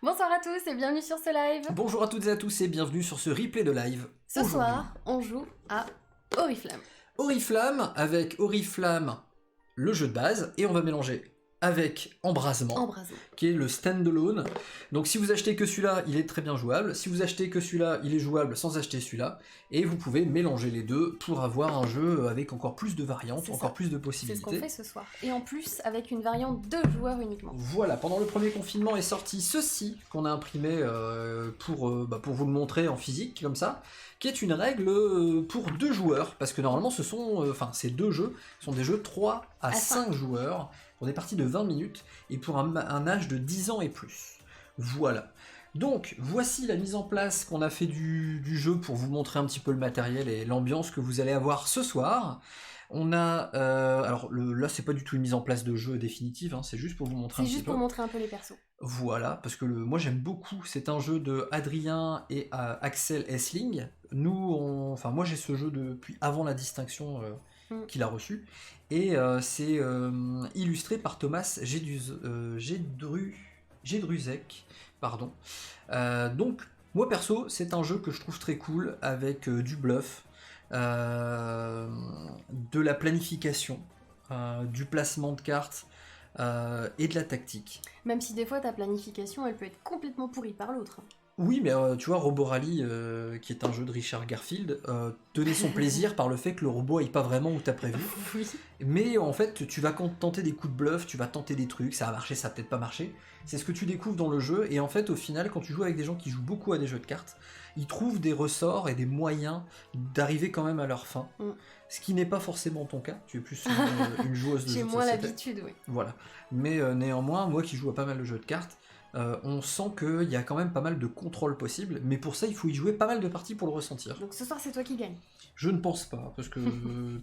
Bonsoir à tous et bienvenue sur ce live. Bonjour à toutes et à tous et bienvenue sur ce replay de live. Ce soir, on joue à Oriflamme. Oriflamme avec Oriflamme, le jeu de base, et on va mélanger avec Embrasement, qui est le standalone. Donc si vous achetez que celui-là, il est très bien jouable. Si vous achetez que celui-là, il est jouable sans acheter celui-là. Et vous pouvez mélanger les deux pour avoir un jeu avec encore plus de variantes, encore plus de possibilités. C'est ce qu'on fait ce soir. Et en plus, avec une variante 2 joueurs uniquement. Voilà, pendant le premier confinement est sorti ceci, qu'on a imprimé pour vous le montrer en physique, comme ça, qui est une règle pour 2 joueurs, parce que normalement ces deux jeux sont des jeux 3 à 5 joueurs, pour des parties de 20 minutes, et pour un âge de 10 ans et plus. Voilà. Donc, voici la mise en place qu'on a fait du jeu pour vous montrer un petit peu le matériel et l'ambiance que vous allez avoir ce soir. On a... là, c'est pas du tout une mise en place de jeu définitive, hein, c'est juste pour vous montrer un petit peu. C'est juste pour montrer un peu les persos. Voilà, parce que moi j'aime beaucoup, c'est un jeu de Adrien et Axel Essling. Moi j'ai ce jeu depuis avant la distinction qu'il a reçue, et c'est illustré par Thomas Jedruzek, pardon. Donc, moi perso, c'est un jeu que je trouve très cool, avec du bluff, de la planification, du placement de cartes, et de la tactique. Même si des fois ta planification elle peut être complètement pourrie par l'autre. Oui, mais tu vois, Robot Rally, qui est un jeu de Richard Garfield, tenait son plaisir par le fait que le robot aille pas vraiment où t'as prévu. Oui. Mais en fait, tu vas tenter des coups de bluff, tu vas tenter des trucs, ça va marcher, ça va peut-être pas marcher. C'est ce que tu découvres dans le jeu, et en fait, au final, quand tu joues avec des gens qui jouent beaucoup à des jeux de cartes, ils trouvent des ressorts et des moyens d'arriver quand même à leur fin. Ce qui n'est pas forcément ton cas, tu es plus une joueuse de jeux de société. J'ai moins l'habitude, oui. Voilà. Mais néanmoins, moi qui joue à pas mal de jeux de cartes, on sent qu'il y a quand même pas mal de contrôle possible, mais pour ça il faut y jouer pas mal de parties pour le ressentir. Donc ce soir c'est toi qui gagne. Je ne pense pas,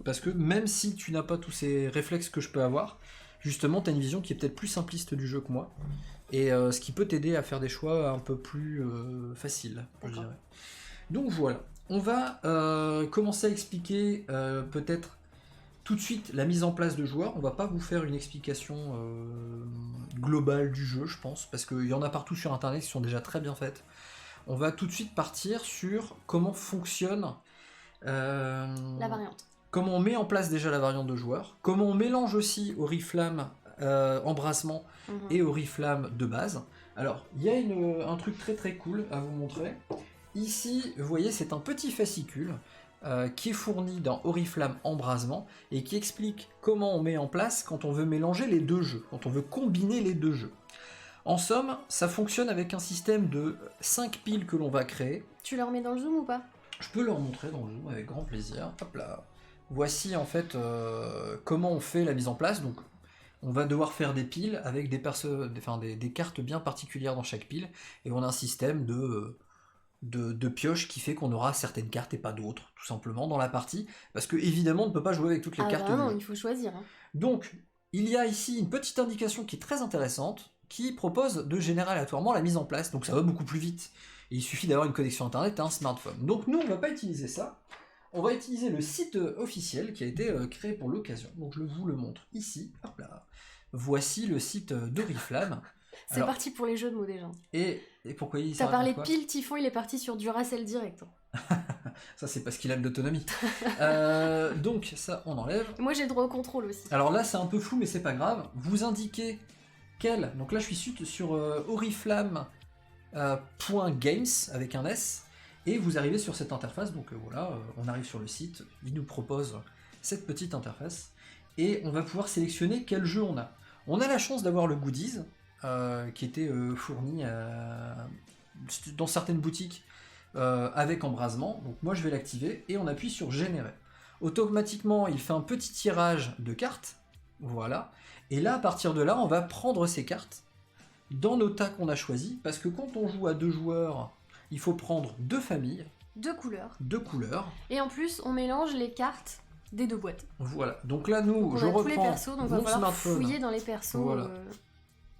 parce que même si tu n'as pas tous ces réflexes que je peux avoir, justement tu as une vision qui est peut-être plus simpliste du jeu que moi, et ce qui peut t'aider à faire des choix un peu plus faciles, je dirais. Donc voilà, on va commencer à expliquer peut-être tout de suite la mise en place de joueurs. On va pas vous faire une explication globale du jeu, je pense, parce qu'il y en a partout sur internet qui sont déjà très bien faites. On va tout de suite partir sur comment fonctionne la variante. Comment on met en place déjà la variante de joueurs, comment on mélange aussi Oriflamme Embrasement et Oriflamme de base. Alors, il y a un truc très très cool à vous montrer. Ici, vous voyez, c'est un petit fascicule qui est fourni dans Oriflamme Embrasement et qui explique comment on met en place quand on veut mélanger les deux jeux, quand on veut combiner les deux jeux. En somme, ça fonctionne avec un système de 5 piles que l'on va créer. Tu leur mets dans le zoom ou pas? Je peux leur montrer dans le zoom avec grand plaisir. Hop là. Voici en fait comment on fait la mise en place. Donc, on va devoir faire des piles avec des cartes bien particulières dans chaque pile, et on a un système de pioche qui fait qu'on aura certaines cartes et pas d'autres, tout simplement, dans la partie, parce que évidemment on ne peut pas jouer avec toutes les cartes. Non, il faut choisir. Hein. Donc, il y a ici une petite indication qui est très intéressante, qui propose de générer aléatoirement la mise en place, donc ça va beaucoup plus vite. Et il suffit d'avoir une connexion internet et un smartphone. Donc nous, on ne va pas utiliser ça, on va utiliser le site officiel qui a été créé pour l'occasion. Donc je vous le montre ici, hop là. Voici le site d'Oriflamme. C'est parti pour les jeux de mots déjà. Et pourquoi il T'as parlé pile, Typhon, il est parti sur Duracell direct. Ça, c'est parce qu'il a de l'autonomie. Donc, ça, on enlève. Moi, j'ai le droit au contrôle aussi. Alors là, c'est un peu flou, mais c'est pas grave. Vous indiquez quel... Donc là, je suis sur oriflamme.games avec un S. Et vous arrivez sur cette interface. Donc voilà, on arrive sur le site. Il nous propose cette petite interface. Et on va pouvoir sélectionner quel jeu on a. On a la chance d'avoir le goodies, qui était fourni dans certaines boutiques avec Embrasement. Donc moi je vais l'activer et on appuie sur générer. Automatiquement il fait un petit tirage de cartes, voilà, et là à partir de là on va prendre ces cartes dans nos tas qu'on a choisis, parce que quand on joue à 2 joueurs il faut prendre 2 familles, 2 couleurs, et en plus on mélange les cartes des 2 boîtes. Voilà, donc là nous, donc je reprends tous les persos, donc mon smartphone, fouiller dans les persos. Voilà.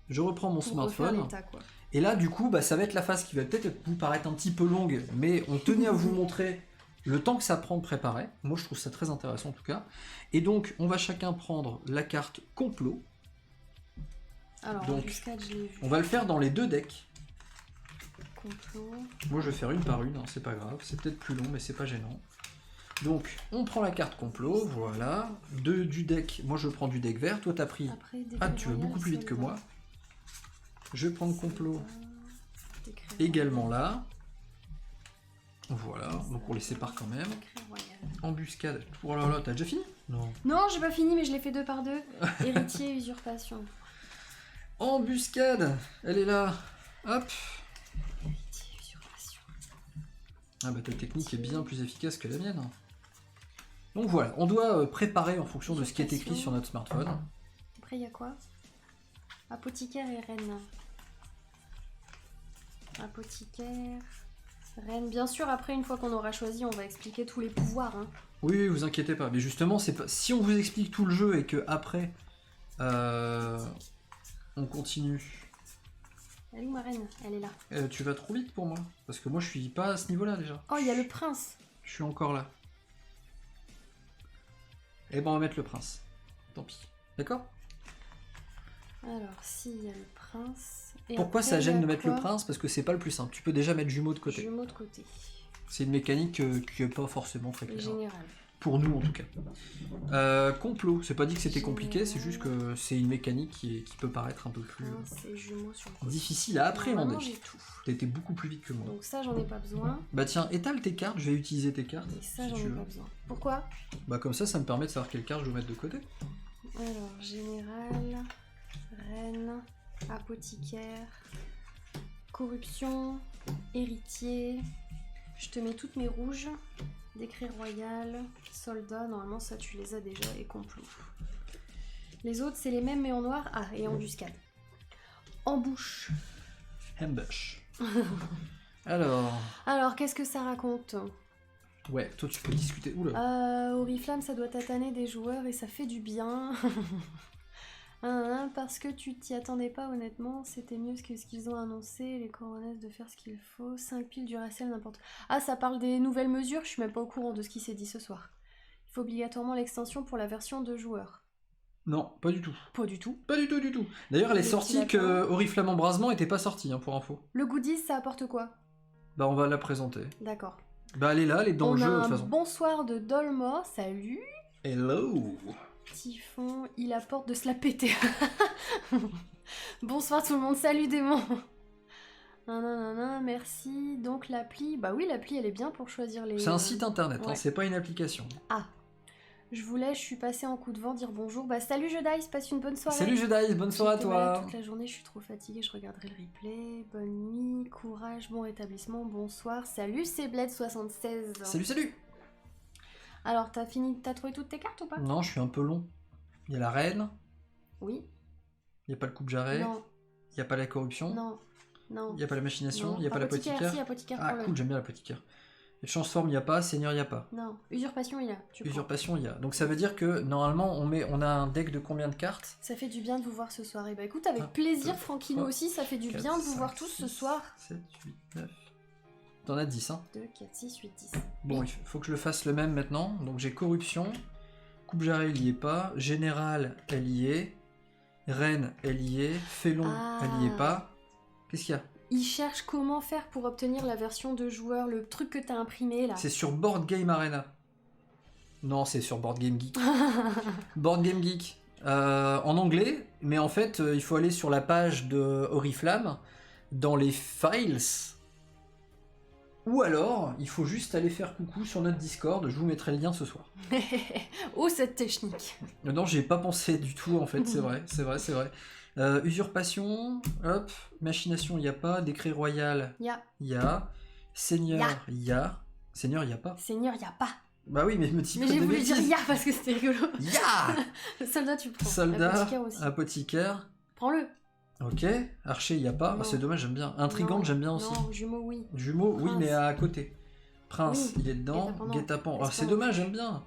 Je reprends mon smartphone, l'état, quoi. Et là du coup ça va être la phase qui va peut-être vous paraître un petit peu longue, mais on tenait à vous montrer le temps que ça prend de préparer. Moi je trouve ça très intéressant en tout cas. Et donc on va chacun prendre la carte complot. Alors, donc on va le faire dans les 2 decks. complot. Moi je vais faire une par une, hein, c'est pas grave. C'est peut-être plus long, mais c'est pas gênant. Donc, on prend la carte complot, voilà. Du deck, moi je prends du deck vert. Toi t'as pris... Ah, tu vas beaucoup plus vite que moi. Je vais prendre complot également là. Voilà, donc on les sépare quand même. Embuscade. Oh là là, t'as déjà fini? Non. Non, j'ai pas fini, mais je l'ai fait 2 par 2. Héritier, usurpation. Embuscade, elle est là. Hop. Héritier, usurpation. Ah bah ta technique est bien plus efficace que la mienne. Donc voilà, on doit préparer en fonction de ce qui est écrit sur notre smartphone. Après, il y a quoi? Apothicaire et reine. Apothicaire, reine. Bien sûr, après, une fois qu'on aura choisi, on va expliquer tous les pouvoirs. Hein. Oui, vous inquiétez pas. Mais justement, c'est pas... si on vous explique tout le jeu et que après on continue. Elle est où ma reine? Elle est là. Tu vas trop vite pour moi. Parce que moi, je suis pas à ce niveau-là déjà. Oh, il y a le prince. Je suis encore là. Eh ben, on va mettre le prince. Tant pis. D'accord? Alors, si, il y a le prince. Et pourquoi après, ça gêne de mettre quoi? le prince? Parce que c'est pas le plus simple. Tu peux déjà mettre jumeau de côté. Jumeau de côté. C'est une mécanique qui est pas forcément très claire. Général. Pour nous en tout cas. Complot, c'est pas dit que c'était compliqué, c'est juste que c'est une mécanique qui peut paraître un peu plus difficile à appréhender. T'as été beaucoup plus vite que moi. Donc ça, j'en ai pas besoin. Bah tiens, étale tes cartes, je vais utiliser tes cartes. Et ça, j'en ai pas besoin. Pourquoi? Bah comme ça me permet de savoir quelle carte je dois mettre de côté. Alors, général, reine, apothicaire, corruption, héritier. Je te mets toutes mes rouges. Décret royal, soldat, normalement ça tu les as déjà, et complot. Les autres c'est les mêmes mais en noir. Ah, et embuscade. Embouche. Ambush. Alors, qu'est-ce que ça raconte? Ouais, toi tu peux discuter. Oula. Oriflamme, ça doit tataner des joueurs et ça fait du bien. Parce que tu t'y attendais pas honnêtement, c'était mieux que ce qu'ils ont annoncé, les coronesses de faire ce qu'il faut, 5 piles du Racel, n'importe. Ah, ça parle des nouvelles mesures, je suis même pas au courant de ce qui s'est dit ce soir. Il faut obligatoirement l'extension pour la version 2 joueurs. Non, pas du tout. Pas du tout. Pas du tout, du tout. D'ailleurs, elle est sortie que Oriflamme Embrasement était pas sortie, hein, pour info. Le goodies, ça apporte quoi? Bah, on va la présenter. D'accord. Bah, elle est là, elle est dans le jeu de toute façon. Bonsoir de Dolmor, salut. Hello. Typhon, il apporte de se la péter. Bonsoir tout le monde, salut démon. Merci. Donc l'appli, bah oui l'appli elle est bien pour choisir les... C'est un site internet, ouais. Hein, c'est pas une application. Ah, je suis passée en coup de vent dire bonjour. Bah salut Jedice, passe une bonne soirée. Salut Jedice, bonne soirée à toi. Toute la journée, je suis trop fatiguée, je regarderai le replay. Bonne nuit, courage, bon rétablissement, bonsoir. Salut c'est Bled76. Salut. Alors, t'as trouvé toutes tes cartes ou pas? Non, je suis un peu long. Il y a la reine. Oui. Il n'y a pas le coupe-jarret. Non. Il n'y a pas la corruption. Non. Il n'y a pas la machination. Il n'y a pas l'apothicaire. l'apothicaire. Ah, cool, j'aime bien l'apothicaire. Transforme, il n'y a pas. Seigneur, il n'y a pas. Non. Usurpation, il y a. Usurpation, il y a. Donc ça veut dire que normalement, on a un deck de combien de cartes? Ça fait du bien de vous voir ce soir. Et bah écoute, avec plaisir, Franquino aussi, ça fait du bien de vous voir tous ce soir. 7, 8, 9. T'en as 10, hein? 2, 4, 6, 8, 10. Bon, il faut que je le fasse le même maintenant. Donc j'ai corruption. Coupe-jarret, il y est pas. Général, elle y est. Reine, elle y est. Félon, elle y est pas. Qu'est-ce qu'il y a? Il cherche comment faire pour obtenir la version de joueur, le truc que t'as imprimé là. C'est sur Board Game Arena. Non, c'est sur Board Game Geek. Board Game Geek. En anglais, mais en fait, il faut aller sur la page de Oriflamme, dans les files. Ou alors, il faut juste aller faire coucou sur notre Discord, je vous mettrai le lien ce soir. Oh, cette technique. Non, j'ai pas pensé du tout en fait, c'est vrai. Usurpation, hop, machination, il n'y a pas. Décret royal, il y a. Seigneur, il y a. Seigneur, il n'y a pas. Seigneur, il n'y a pas. Bah oui, mais me dis pas de bêtises. Mais j'ai voulu dire ya parce que c'était rigolo. Ya. Soldat, tu le prends. Soldat, apothicaire aussi. Apothicaire. Prends-le. Ok, archer, il n'y a pas. Ah, c'est dommage, j'aime bien. Intrigante, j'aime bien aussi. Non, jumeau, oui. Jumeau, oui, mais à côté. Prince, il est dedans. Guet-apens. Ah, c'est dommage, j'aime bien.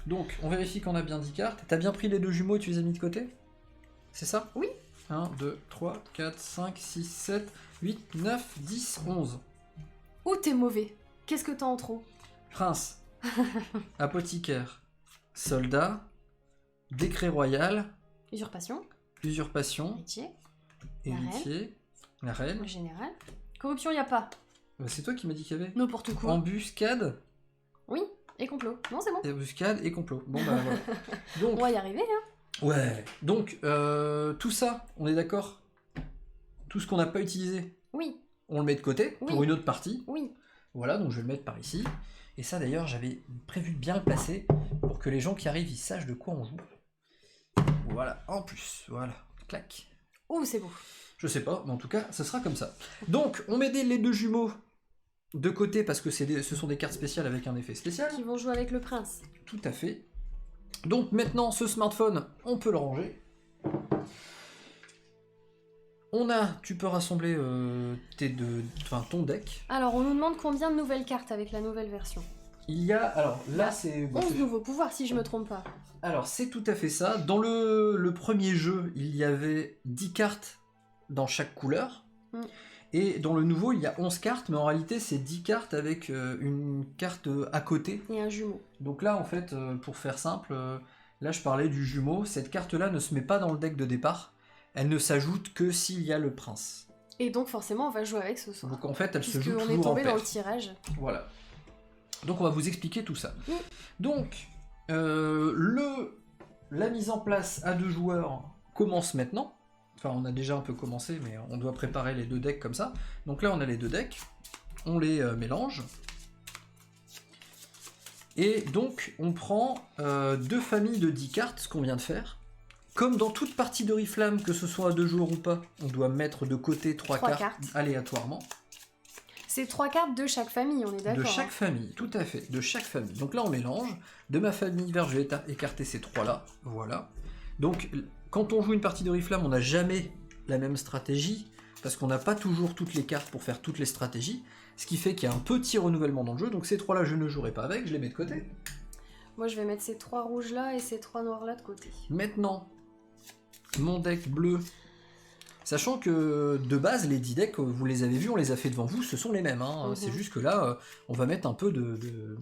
Donc, on vérifie qu'on a bien 10 cartes. T'as bien pris les 2 jumeaux, tu les as mis de côté? C'est ça? Oui. 1, 2, 3, 4, 5, 6, 7, 8, 9, 10, 11. Oh, t'es mauvais. Qu'est-ce que t'as en trop? Prince. Apothicaire. Soldat. Décret royal. Usurpation. Usurpation. Héritier. Héritier. La reine. Le général. Corruption, y a pas. Bah, c'est toi qui m'as dit qu'il y avait N'importe quoi. embuscade, Oui, et complot. Non, c'est bon. embuscade et complot. Bon bah voilà. Donc, On va y arriver, hein. ouais. Donc, tout ça, on est d'accord? Tout ce qu'on n'a pas utilisé, Oui, on le met de côté pour Oui. une autre partie. oui. Voilà, donc je vais le mettre par ici. Et ça d'ailleurs, j'avais prévu de bien le placer pour que les gens qui arrivent, ils sachent de quoi on joue. Voilà, en plus, voilà, clac. Oh, c'est beau. Je sais pas, mais en tout cas, ce sera comme ça. Donc, on met les deux jumeaux de côté parce que ce sont des cartes spéciales avec un effet spécial. Qui vont jouer avec le prince. Tout à fait. Donc maintenant, ce smartphone, on peut le ranger. Tu peux rassembler ton deck. Alors, on nous demande combien de nouvelles cartes avec la nouvelle version. Il y a, alors là c'est... 11 nouveaux pouvoirs, si je me trompe pas. Alors c'est tout à fait ça. Dans le premier jeu, il y avait 10 cartes dans chaque couleur. Mm. Et dans le nouveau, il y a 11 cartes, mais en réalité, c'est 10 cartes avec une carte à côté. Et un jumeau. Donc là, en fait, pour faire simple, là, je parlais du jumeau. Cette carte-là ne se met pas dans le deck de départ. Elle ne s'ajoute que s'il y a le prince. Et donc, forcément, on va jouer avec ce soir. Donc en fait, elle se joue Puisqu'on est toujours en tombé dans paire. le tirage. Voilà. Donc on va vous expliquer tout ça. Oui. Donc, la mise en place à 2 joueurs commence maintenant. Enfin, on a déjà un peu commencé, mais on doit préparer les 2 decks comme ça. Donc là, on a les 2 decks. On les mélange. Et donc, on prend 2 familles de 10 cartes, ce qu'on vient de faire. Comme dans toute partie d'Oriflamme, que ce soit à 2 joueurs ou pas, on doit mettre de côté 3 cartes aléatoirement. C'est 3 cartes de chaque famille, on est d'accord. De chaque famille, tout à fait, de chaque famille. Donc là, on mélange. De ma famille verte, je vais écarter ces 3-là. Voilà. Donc, quand on joue une partie d'Oriflamme, on n'a jamais la même stratégie, parce qu'on n'a pas toujours toutes les cartes pour faire toutes les stratégies, ce qui fait qu'il y a un petit renouvellement dans le jeu. Donc ces 3-là, je ne jouerai pas avec, je les mets de côté. Moi, je vais mettre ces 3 rouges-là et ces 3 noirs-là de côté. Maintenant, mon deck bleu... Sachant que de base, les 10 decks, vous les avez vus, on les a fait devant vous, ce sont les mêmes. Hein. C'est juste que là, on va mettre un peu de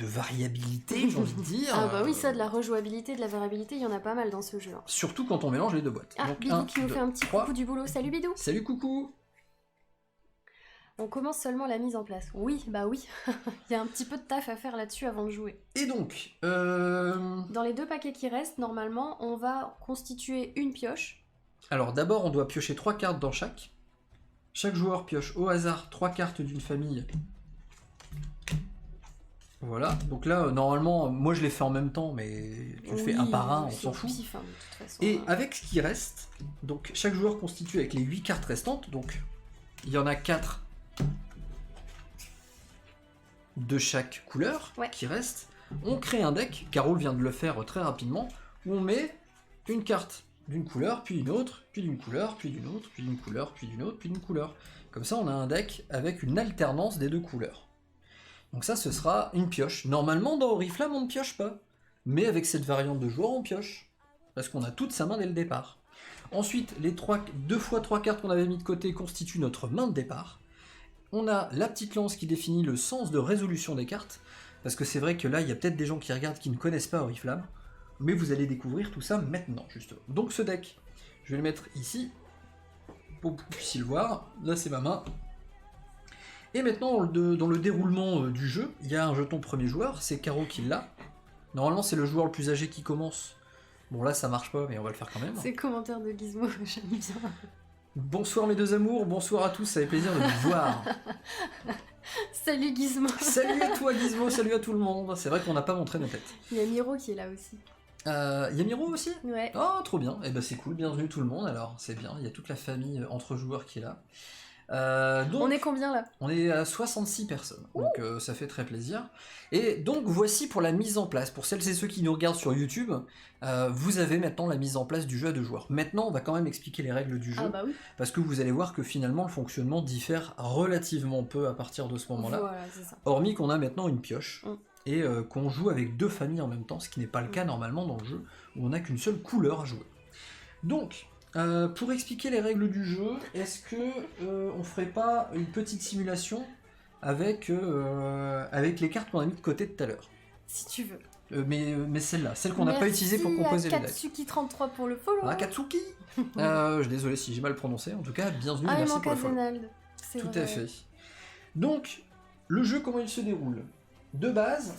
variabilité, j'ai envie de dire. Ah bah oui, ça, de la rejouabilité, de la variabilité, il y en a pas mal dans ce jeu. Hein. Surtout quand on mélange les 2 boîtes. Ah, Donc, Bidou 1, qui nous 2, fait un petit 3. coucou du boulot. Salut Bidou. Salut coucou. On commence seulement la mise en place. Oui, bah oui. Il y a un petit peu de taf à faire là-dessus avant de jouer. Et donc, Dans les 2 paquets qui restent, normalement, on va constituer une pioche. alors d'abord, on doit piocher 3 cartes dans chaque. Chaque joueur pioche au hasard 3 cartes d'une famille. Voilà, donc là, normalement, moi je l'ai fait en même temps, mais tu le fais un par un, on s'en fout. Pif, hein, de toute façon. Et avec ce qui reste, donc chaque joueur constitue avec les 8 cartes restantes, donc il y en a 4 de chaque couleur qui restent. On crée un deck, Carole vient de le faire très rapidement, où on met une carte d'une couleur, puis une autre, puis d'une couleur, puis d'une autre, puis d'une couleur, puis d'une autre, puis d'une couleur. Comme ça, on a un deck avec une alternance des 2 couleurs. Donc ça, ce sera une pioche. Normalement, dans Oriflamme, on ne pioche pas. Mais avec cette variante de joueur, on pioche. Parce qu'on a toute sa main dès le départ. Ensuite, les 2 fois 3 cartes qu'on avait mis de côté constituent notre main de départ. On a la petite lance qui définit le sens de résolution des cartes. Parce que c'est vrai que là, il y a peut-être des gens qui regardent qui ne connaissent pas Oriflamme. Mais vous allez découvrir tout ça maintenant, justement. Donc ce deck, je vais le mettre ici, pour que vous puissiez le voir. Là, c'est ma main. Et maintenant, dans le déroulement du jeu, il y a un jeton premier joueur, c'est Caro qui l'a. Normalement, c'est le joueur le plus âgé qui commence. Bon, là, ça marche pas, mais on va le faire quand même. C'est commentaire de Gizmo, j'aime bien. Bonsoir mes 2 amours, bonsoir à tous, ça fait plaisir de vous voir. Salut Gizmo. Salut à toi Gizmo, salut à tout le monde. C'est vrai qu'on n'a pas montré nos têtes. Il y a Miro qui est là aussi. Il y a Miro aussi ? Ouais. Oh, trop bien. Et ben c'est cool, bienvenue tout le monde. Alors, c'est bien, il y a toute la famille entre joueurs qui est là. Donc, on est combien là ? On est à 66 personnes, donc ça fait très plaisir. Et donc voici pour la mise en place. Pour celles et ceux qui nous regardent sur YouTube, vous avez maintenant la mise en place du jeu à 2 joueurs. Maintenant, on va quand même expliquer les règles du jeu, parce que vous allez voir que finalement le fonctionnement diffère relativement peu à partir de ce moment-là. Voilà, c'est ça. Hormis qu'on a maintenant une pioche, et qu'on joue avec 2 familles en même temps, ce qui n'est pas le cas normalement dans le jeu, où on n'a qu'une seule couleur à jouer. Donc, pour expliquer les règles du jeu, est-ce que on ferait pas une petite simulation avec les cartes qu'on a mis de côté tout à l'heure ? Si tu veux. mais celle-là, celle qu'on n'a pas utilisée pour composer les decks. Katsuki33 pour le follow. Ah, Katsuki Je suis désolé si j'ai mal prononcé, en tout cas, bienvenue, merci pour le follow. Tout à fait. Donc, le jeu, comment il se déroule? De base,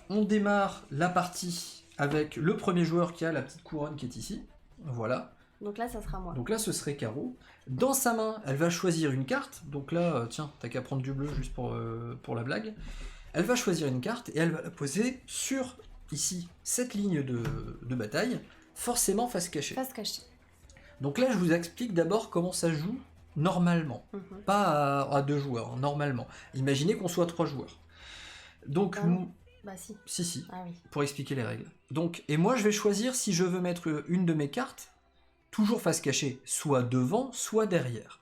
on démarre la partie avec le premier joueur qui a la petite couronne qui est ici. Voilà. Donc là, ça sera moi. Donc là, ce serait Caro. Dans sa main, elle va choisir une carte. Donc là, tiens, t'as qu'à prendre du bleu juste pour la blague. Elle va choisir une carte et elle va la poser sur, ici, cette ligne de bataille, forcément face cachée. Face cachée. Donc là, je vous explique d'abord comment ça joue normalement. Pas à 2 joueurs, normalement. Imaginez qu'on soit 3 joueurs. Donc, bah si. Si. Ah oui. Pour expliquer les règles. Donc, et moi, je vais choisir si je veux mettre une de mes cartes, toujours face cachée, soit devant, soit derrière.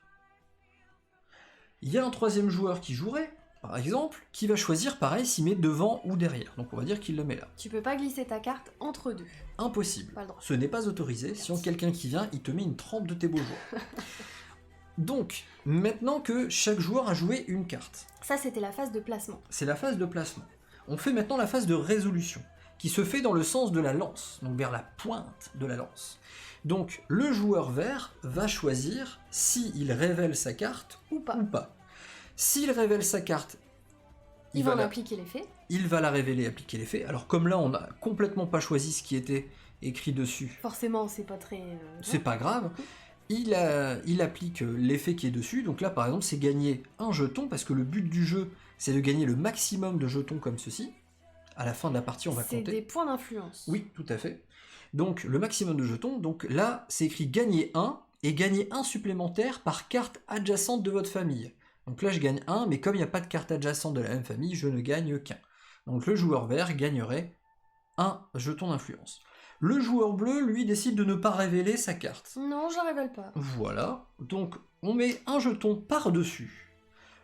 Il y a un 3e joueur qui jouerait, par exemple, qui va choisir pareil s'il met devant ou derrière. Donc on va dire qu'il le met là. Tu peux pas glisser ta carte entre deux. Impossible. Pas le droit. Ce n'est pas autorisé. Merci. Si on a quelqu'un qui vient, il te met une trempe de tes beaux jours. Donc, maintenant que chaque joueur a joué une carte. Ça, c'était la phase de placement. C'est la phase de placement. On fait maintenant la phase de résolution, qui se fait dans le sens de la lance, donc vers la pointe de la lance. Donc, le joueur vert va choisir s'il révèle sa carte ou pas. S'il révèle sa carte, il va en appliquer l'effet. Il va la révéler, appliquer l'effet. Alors, comme là, on n'a complètement pas choisi ce qui était écrit dessus. Forcément, c'est pas très... c'est pas grave. Il applique l'effet qui est dessus. Donc là, par exemple, c'est gagner un jeton, parce que le but du jeu, c'est de gagner le maximum de jetons comme ceci. À la fin de la partie, on va compter. C'est des points d'influence. Oui, tout à fait. Donc, le maximum de jetons. Donc là, c'est écrit gagner 1 et gagner 1 supplémentaire par carte adjacente de votre famille. Donc là, je gagne 1, mais comme il n'y a pas de carte adjacente de la même famille, je ne gagne qu'un. Donc le joueur vert gagnerait 1 jeton d'influence. Le joueur bleu, lui, décide de ne pas révéler sa carte. Non, je la révèle pas. Voilà. Donc, on met un jeton par-dessus.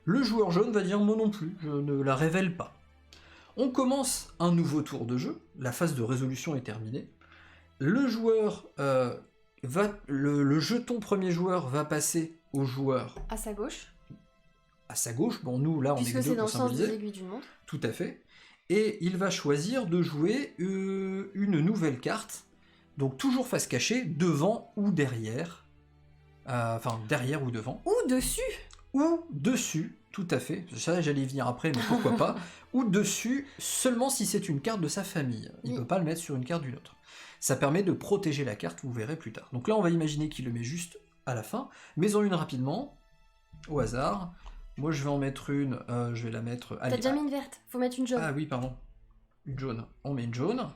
Le joueur jaune va dire moi non plus, je ne la révèle pas. On commence un nouveau tour de jeu. La phase de résolution est terminée. Le joueur le jeton premier joueur va passer au joueur à sa gauche. À sa gauche. Bon, nous là, on est deux pour symboliser. Puisque c'est dans le sens des aiguilles d'une montre. Tout à fait. Et il va choisir de jouer une nouvelle carte, donc toujours face cachée, devant ou derrière. Enfin, derrière ou devant. Ou dessus. Ou dessus, tout à fait. Ça, j'allais y venir après, mais pourquoi pas. Ou dessus, seulement si c'est une carte de sa famille. Il ne peut pas le mettre sur une carte d'une autre. Ça permet de protéger la carte, vous verrez plus tard. Donc là, on va imaginer qu'il le met juste à la fin. Mets-en une rapidement, au hasard. Moi, je vais en mettre une, je vais la mettre... T'as déjà mis une verte, faut mettre une jaune. Ah oui, pardon. Une jaune. On met une jaune.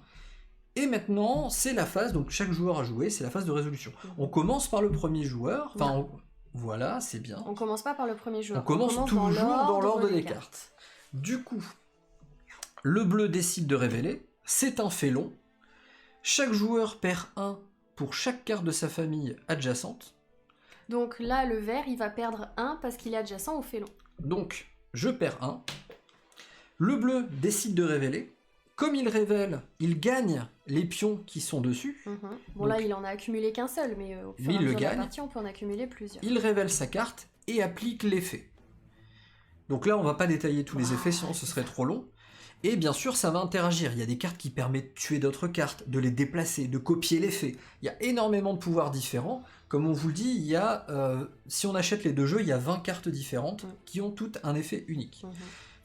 Et maintenant, c'est la phase, donc chaque joueur a joué, c'est la phase de résolution. On commence par le premier joueur, enfin, voilà, c'est bien. On commence pas par le premier joueur. On commence toujours dans l'ordre des cartes. Du coup, le bleu décide de révéler, c'est un félon. Chaque joueur perd 1 pour chaque carte de sa famille adjacente. Donc là, le vert, il va perdre 1 parce qu'il est adjacent au félon. Donc, je perds 1. Le bleu décide de révéler. Comme il révèle, il gagne les pions qui sont dessus. Bon, donc, là, il en a accumulé qu'un seul, mais au fur et à mesure de la partie, on peut en accumuler plusieurs. Il révèle sa carte et applique l'effet. Donc là, on va pas détailler tous les effets, sinon ce serait trop long. Et bien sûr, ça va interagir. Il y a des cartes qui permettent de tuer d'autres cartes, de les déplacer, de copier l'effet. Il y a énormément de pouvoirs différents. Comme on vous le dit, il y a, si on achète les 2 jeux, il y a 20 cartes différentes qui ont toutes un effet unique.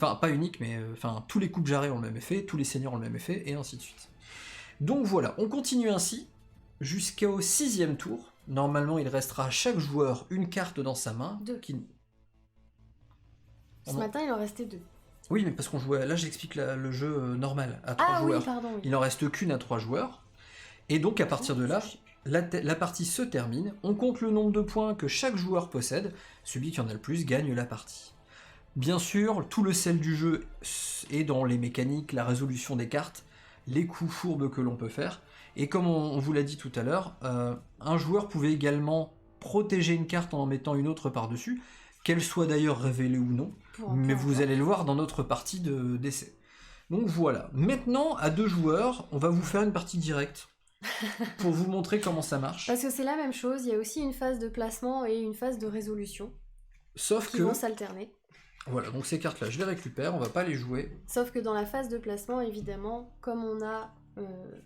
Enfin, pas unique, mais tous les coups de jarret ont le même effet, tous les seigneurs ont le même effet, et ainsi de suite. Donc voilà, on continue ainsi jusqu'au 6e tour. Normalement, il restera à chaque joueur une carte dans sa main. 2. Ce matin, il en restait 2. Oui, mais parce qu'on jouait... Là, j'explique le jeu normal, à 3 joueurs. Oui, pardon. Oui. Il n'en reste qu'une à 3 joueurs. Et donc, à partir de là, la partie se termine. On compte le nombre de points que chaque joueur possède. Celui qui en a le plus gagne la partie. Bien sûr, tout le sel du jeu est dans les mécaniques, la résolution des cartes, les coups fourbes que l'on peut faire. Et comme on vous l'a dit tout à l'heure, un joueur pouvait également protéger une carte en mettant une autre par-dessus, qu'elle soit d'ailleurs révélée ou non, mais vous allez le voir dans notre partie d'essai. Donc voilà. Maintenant, à 2 joueurs, on va vous faire une partie directe pour vous montrer comment ça marche. Parce que c'est la même chose, il y a aussi une phase de placement et une phase de résolution. Sauf qui vont s'alterner. Voilà, donc ces cartes-là, je les récupère, on va pas les jouer. Sauf que dans la phase de placement, évidemment, comme on a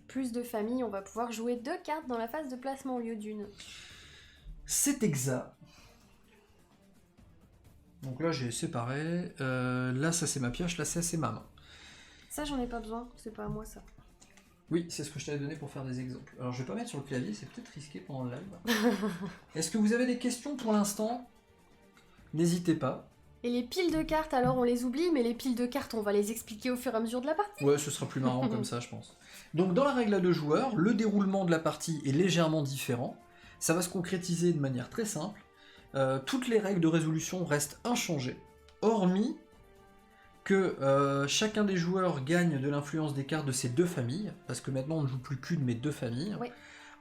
plus de familles, on va pouvoir jouer 2 cartes dans la phase de placement au lieu d'une. C'est exact. Donc là, j'ai séparé. Là, ça c'est ma pioche, là, ça c'est ma main. Ça, j'en ai pas besoin, c'est pas à moi ça. Oui, c'est ce que je t'avais donné pour faire des exemples. Alors, je vais pas mettre sur le clavier, c'est peut-être risqué pendant le live. Est-ce que vous avez des questions pour l'instant? N'hésitez pas. Et les piles de cartes, alors on les oublie, mais les piles de cartes, on va les expliquer au fur et à mesure de la partie. Ouais, ce sera plus marrant comme ça, je pense. Donc, dans la règle à 2 joueurs, le déroulement de la partie est légèrement différent. Ça va se concrétiser de manière très simple. Toutes les règles de résolution restent inchangées, hormis que chacun des joueurs gagne de l'influence des cartes de ses 2 familles, parce que maintenant on ne joue plus qu'une mais 2 familles. Oui.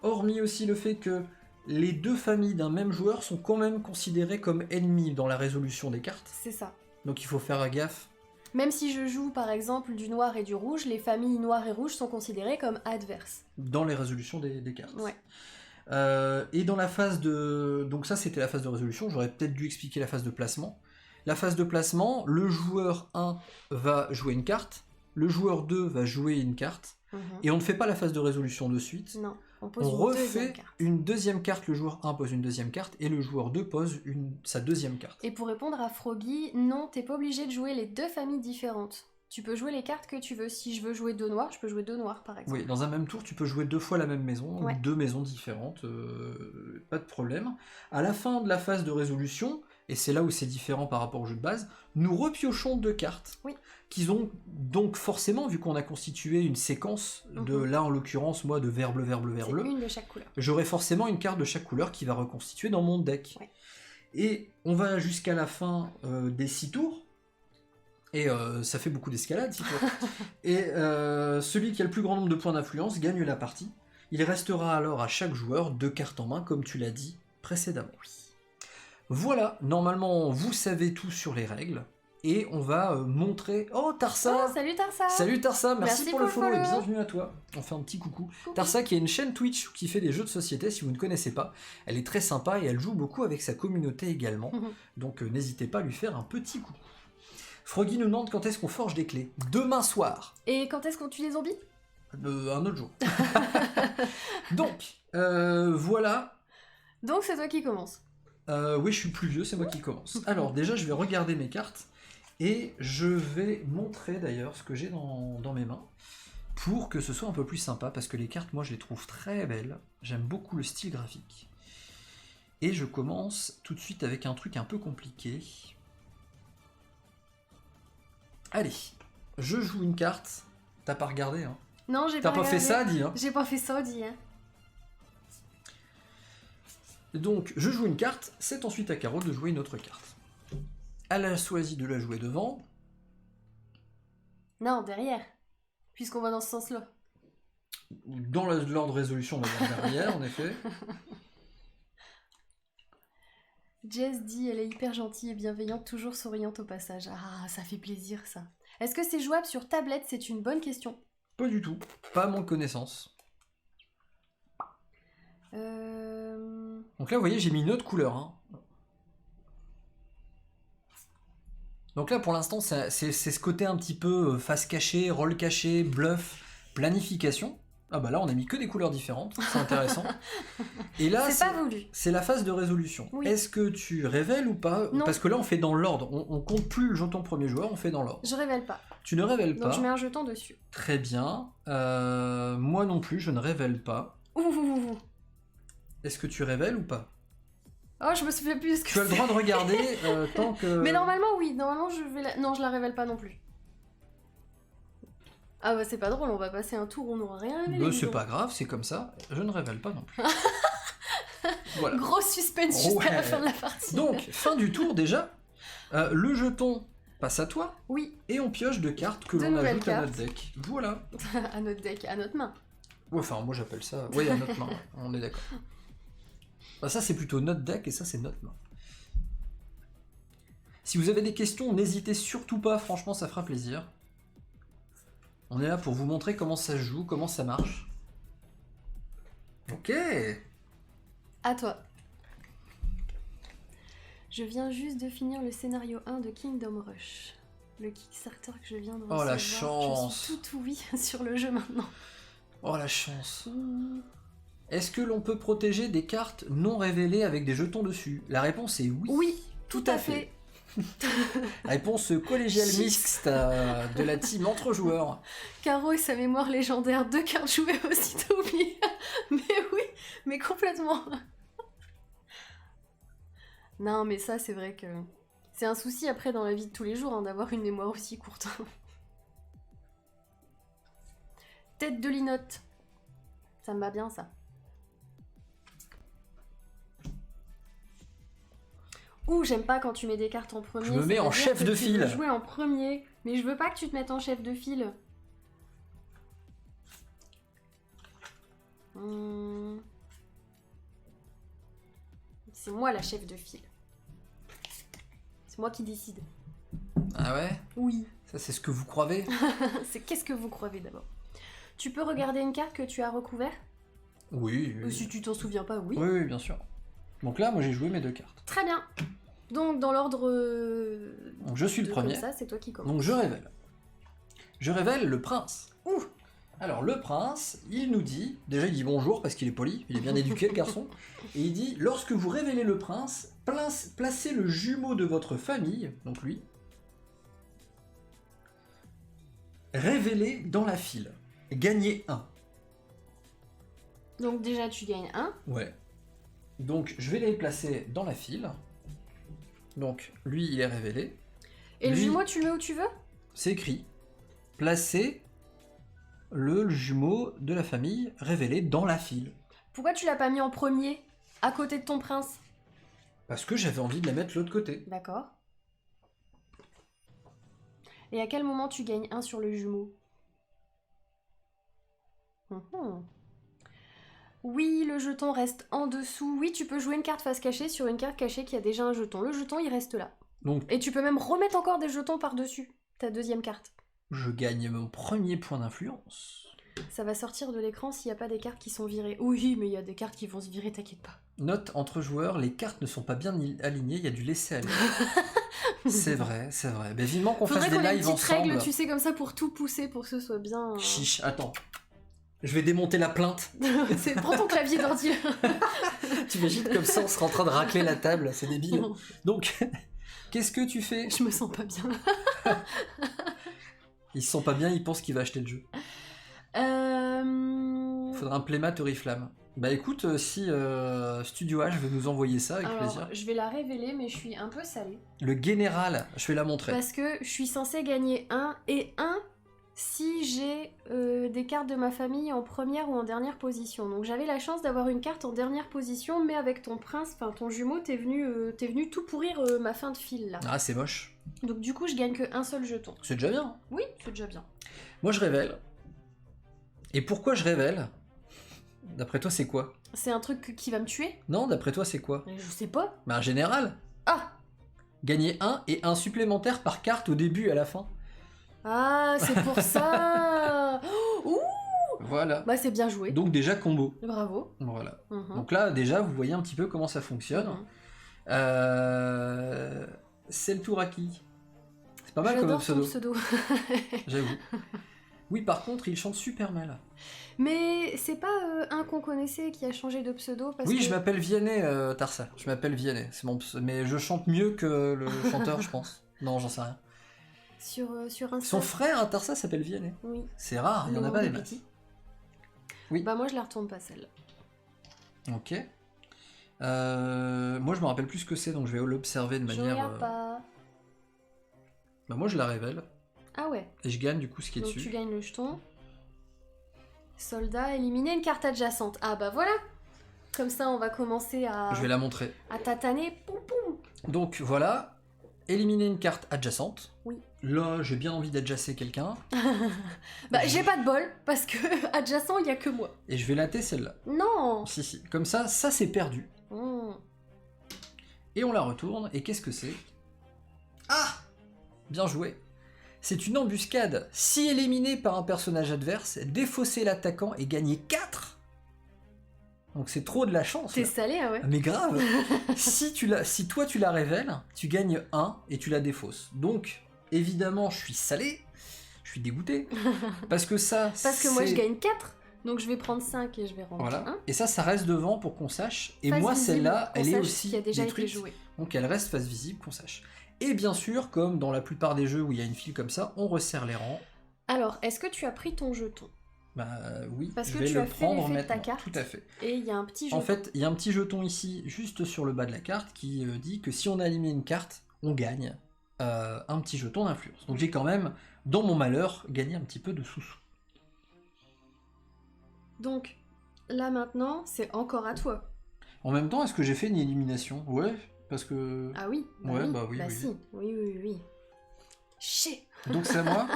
Hormis aussi le fait que les 2 familles d'un même joueur sont quand même considérées comme ennemies dans la résolution des cartes. C'est ça. Donc il faut faire gaffe. Même si je joue par exemple du noir et du rouge, les familles noires et rouges sont considérées comme adverses. Dans les résolutions des cartes. Ouais. Et dans la phase de... Donc ça c'était la phase de résolution, j'aurais peut-être dû expliquer la phase de placement. La phase de placement, le joueur 1 va jouer une carte, le joueur 2 va jouer une carte, et on ne fait pas la phase de résolution de suite. Non, on pose On une refait deuxième carte. une deuxième carte, le joueur 1 pose une deuxième carte, et le joueur 2 pose sa deuxième carte. Et pour répondre à Froggy, non, t'es pas obligé de jouer les 2 familles différentes. Tu peux jouer les cartes que tu veux. Si je veux jouer 2 noirs, je peux jouer 2 noirs par exemple. Oui, dans un même tour, tu peux jouer 2 fois la même maison, Ouais. ou 2 maisons différentes, pas de problème. À la fin de la phase de résolution, et c'est là où c'est différent par rapport au jeu de base, nous repiochons 2 cartes, Oui. qui ont donc forcément, vu qu'on a constitué une séquence de, là en l'occurrence, moi, de vert bleu, vert bleu, vert bleu, C'est une de chaque couleur. j'aurai forcément une carte de chaque couleur qui va reconstituer dans mon deck. Ouais. Et on va jusqu'à la fin des 6 tours, et ça fait beaucoup d'escalade, 6 tours. Et celui qui a le plus grand nombre de points d'influence gagne la partie. Il restera alors à chaque joueur 2 cartes en main, comme tu l'as dit précédemment. Voilà, normalement vous savez tout sur les règles, et on va montrer... Oh Tarsa! Oh, salut Tarsa! Salut Tarsa, merci pour le follow et follow. bienvenue à toi. On fait un petit coucou. Coucou. Tarsa qui a une chaîne Twitch qui fait des jeux de société, si vous ne connaissez pas. Elle est très sympa et elle joue beaucoup avec sa communauté également. Donc n'hésitez pas à lui faire un petit coucou. Froggy nous demande quand est-ce qu'on forge des clés. Demain soir. Et quand est-ce qu'on tue les zombies? Un autre jour. Donc, voilà. Donc c'est toi qui commence. Oui, je suis plus vieux, c'est moi qui commence. Alors déjà, je vais regarder mes cartes. Et je vais montrer d'ailleurs ce que j'ai dans mes mains. Pour que ce soit un peu plus sympa. Parce que les cartes, moi, je les trouve très belles. J'aime beaucoup le style graphique. Et je commence tout de suite avec un truc un peu compliqué. Allez, je joue une carte. T'as pas regardé, hein? Non, j'ai T'as pas pas fait regardé. ça, dis, hein? J'ai pas fait ça, dis, hein. Donc, je joue une carte, c'est ensuite à Carole de jouer une autre carte. Elle a choisi de la jouer devant. Non, derrière. Puisqu'on va dans ce sens-là. Dans l'ordre de résolution, on va dire derrière, en effet. Jess dit, elle est hyper gentille et bienveillante, toujours souriante au passage. Ah, ça fait plaisir, ça. Est-ce que c'est jouable sur tablette? C'est une bonne question. Pas du tout, pas à mon connaissance. Donc là, vous voyez, j'ai mis une autre couleur. Hein. Donc là, pour l'instant, c'est ce côté un petit peu face cachée, rôle caché, bluff, planification. Ah bah là, on a mis que des couleurs différentes, c'est intéressant. Et là, c'est pas voulu. C'est la phase de résolution. Oui. Est-ce que tu révèles ou pas? Non. Parce que là, on fait dans l'ordre. On compte plus le jeton premier joueur, on fait dans l'ordre. Je révèle pas. Tu ne révèles pas. Donc je mets un jeton dessus. Très bien. Moi non plus, je ne révèle pas. Ouh. Est-ce que tu révèles ou pas? Oh, je me souviens plus ce que Tu as le droit de regarder tant que... Mais normalement, oui. Normalement, je vais la... Non, je la révèle pas non plus. Ah bah c'est pas drôle, on va passer un tour où on n'aura rien révélé. C'est pas grave, c'est comme ça. Je ne révèle pas non plus. Voilà. Gros suspense jusqu'à la fin de la partie. Donc, fin du tour déjà. Le jeton passe à toi. Oui. Et on pioche 2 cartes que Deux l'on nouvelles ajoute à cartes. notre deck. Voilà. À notre deck, à notre main. Ouais, enfin, moi j'appelle ça... Oui, à notre main, on est d'accord. Bah, ça, c'est plutôt notre deck et ça, c'est notre main. Si vous avez des questions, n'hésitez surtout pas, franchement, ça fera plaisir. On est là pour vous montrer comment ça se joue, comment ça marche. Ok. À toi. Je viens juste de finir le scénario 1 de Kingdom Rush. Le Kickstarter que je viens de recevoir. Oh la chance. Je suis tout oui sur le jeu maintenant. Oh la chance. Est-ce que l'on peut protéger des cartes non révélées avec des jetons dessus? La réponse est oui. Oui, tout à fait. Réponse collégiale mixte de la team entre joueurs. Caro et sa mémoire légendaire, 2 cartes jouées aussitôt oubliées. Mais oui, mais complètement. Non, mais ça, c'est vrai que c'est un souci après dans la vie de tous les jours hein, d'avoir une mémoire aussi courte. Tête de linotte. Ça me va bien, ça. Ouh, j'aime pas quand tu mets des cartes en premier. Je me mets en chef de file. Je veux jouer en premier, mais je veux pas que tu te mettes en chef de file. C'est moi la chef de file. C'est moi qui décide. Ah ouais? Oui. Ça, c'est ce que vous croyez? C'est qu'est-ce que vous croyez d'abord? Tu peux regarder une carte que tu as recouvert? Oui. Ou si tu t'en souviens pas, oui. Oui, bien sûr. Donc là, moi, j'ai joué mes 2 cartes. Très bien. Donc, dans l'ordre... Donc, je suis le premier. Comme ça, c'est toi qui commence. Donc, je révèle. Je révèle le prince. Ouh. Alors, le prince, il nous dit... Déjà, il dit bonjour parce qu'il est poli. Il est bien éduqué, le garçon. Et il dit, lorsque vous révélez le prince, placez le jumeau de votre famille, donc lui, révélez dans la file. Gagnez 1. Donc, déjà, tu gagnes 1. Ouais. Donc, je vais les placer dans la file. Donc, lui, il est révélé. Et le Lui, jumeau, tu le mets où tu veux? c'est écrit. Placez le jumeau de la famille révélé dans la file. Pourquoi tu l'as pas mis en premier, à côté de ton prince? Parce que j'avais envie de la mettre de l'autre côté. D'accord. Et à quel moment tu gagnes 1 sur le jumeau? Oui, le jeton reste en dessous. Oui, tu peux jouer une carte face cachée sur une carte cachée qui a déjà un jeton. Le jeton, il reste là. Donc, Et tu peux même remettre encore des jetons par-dessus ta deuxième carte. je gagne mon premier point d'influence. Ça va sortir de l'écran s'il n'y a pas des cartes qui sont virées. Oui, mais il y a des cartes qui vont se virer, t'inquiète pas. Note entre joueurs, les cartes ne sont pas bien alignées, il y a du laisser-aller. C'est vrai, c'est vrai. Ben, vivement qu'on fasse des Faudrait qu'on ait une lives petite ensemble. règle, tu sais, comme ça, pour tout pousser, pour que ce soit bien... Chiche, attends. Je vais démonter la plainte. Prends ton clavier d'ordi. T'imagines comme ça, on sera en train de racler la table, c'est débile. Donc, qu'est-ce que tu fais? Je me sens pas bien. Ils se sentent pas bien, ils pensent qu'il va acheter le jeu. Faudra un playmat Oriflamme. Bah écoute, si Studio H veut nous envoyer ça, avec plaisir. Je vais la révéler, mais je suis un peu salée. Le général, je vais la montrer. Parce que je suis censée gagner 1 et 1 si j'ai des cartes de ma famille en première ou en dernière position. Donc j'avais la chance d'avoir une carte en dernière position, mais avec ton prince, enfin ton jumeau, t'es venu tout pourrir ma fin de file là. Ah, c'est moche. Donc du coup, je gagne que 1 seul jeton. C'est déjà bien. Oui, c'est déjà bien. Moi, je révèle. Et pourquoi je révèle? D'après toi, c'est quoi? C'est un truc qui va me tuer? Non, d'après toi, c'est quoi? Je sais pas. Bah, un général. Ah! Gagner 1 et 1 supplémentaire par carte au début et à la fin. Ah, c'est pour ça. Ouh! Voilà. Bah c'est bien joué. Donc déjà combo. Bravo. Voilà. Mhm. Donc là, déjà, vous voyez un petit peu comment ça fonctionne. Mhm. C'est le tour à qui? C'est pas mal comme J'adore ton pseudo. pseudo. J'avoue. Oui, par contre, il chante super mal. Mais c'est pas un qu'on connaissait qui a changé de pseudo parce Oui, que... je m'appelle Vianney, Tarsa. Je m'appelle Vianney. C'est mon mais je chante mieux que le chanteur, je pense. Non, j'en sais rien. Sur Insta. Son frère, hein, Tarsa, s'appelle Vianney. Oui. C'est rare, il y en a pas des masses. Oui. Bah moi je la retourne pas celle-là. Ok. Moi, je me rappelle plus ce que c'est, donc je vais l'observer de Je manière... regarde pas. Bah moi, je la révèle. Ah ouais. Et je gagne du coup ce qui est Donc dessus. tu gagnes le jeton. Soldat, éliminer une carte adjacente. Ah bah voilà. Comme ça on va commencer à... Je vais la montrer. À tataner. Poum poum. Donc voilà. Éliminer une carte adjacente. Oui. Là, j'ai bien envie d'adjacer quelqu'un. Bah j'ai pas de bol parce que adjacent il y a que moi. Et je vais latter celle-là. Non. Si. Comme ça c'est perdu. Mmh. Et on la retourne. Et qu'est-ce que c'est? Ah! Bien joué. C'est une embuscade. Si éliminé par un personnage adverse, défausser l'attaquant et gagner 4. Donc c'est trop de la chance. T'es là. salé, ah ouais. Mais grave. Si toi tu la révèles, tu gagnes 1 et tu la défausses. Donc évidemment je suis salé, je suis dégoûté. Parce que ça, Parce que moi je gagne 4, donc je vais prendre 5 et je vais rendre Voilà. 1. Et ça reste devant pour qu'on sache. Et Face moi visible, celle-là, qu'on elle est sache aussi qui a déjà détruite. été joué. Donc elle reste face visible, qu'on sache. Et bien sûr, comme dans la plupart des jeux où il y a une file comme ça, on resserre les rangs. Alors, est-ce que tu as pris ton jeton? Bah oui, Parce je que vais tu le as fait prendre l'effet de ta maintenant. carte. Tout à fait. Et il y a un petit jeton. En fait, il y a un petit jeton ici, juste sur le bas de la carte, qui dit que si on a éliminé une carte, on gagne un petit jeton d'influence. Donc j'ai quand même, dans mon malheur, gagné un petit peu de sous-sous. Donc, là maintenant, c'est encore à toi. En même temps, est-ce que j'ai fait une élimination? Ouais, parce que... Ah oui, Ouais, bah oui, bah oui. si, oui. Chier. Donc c'est à moi?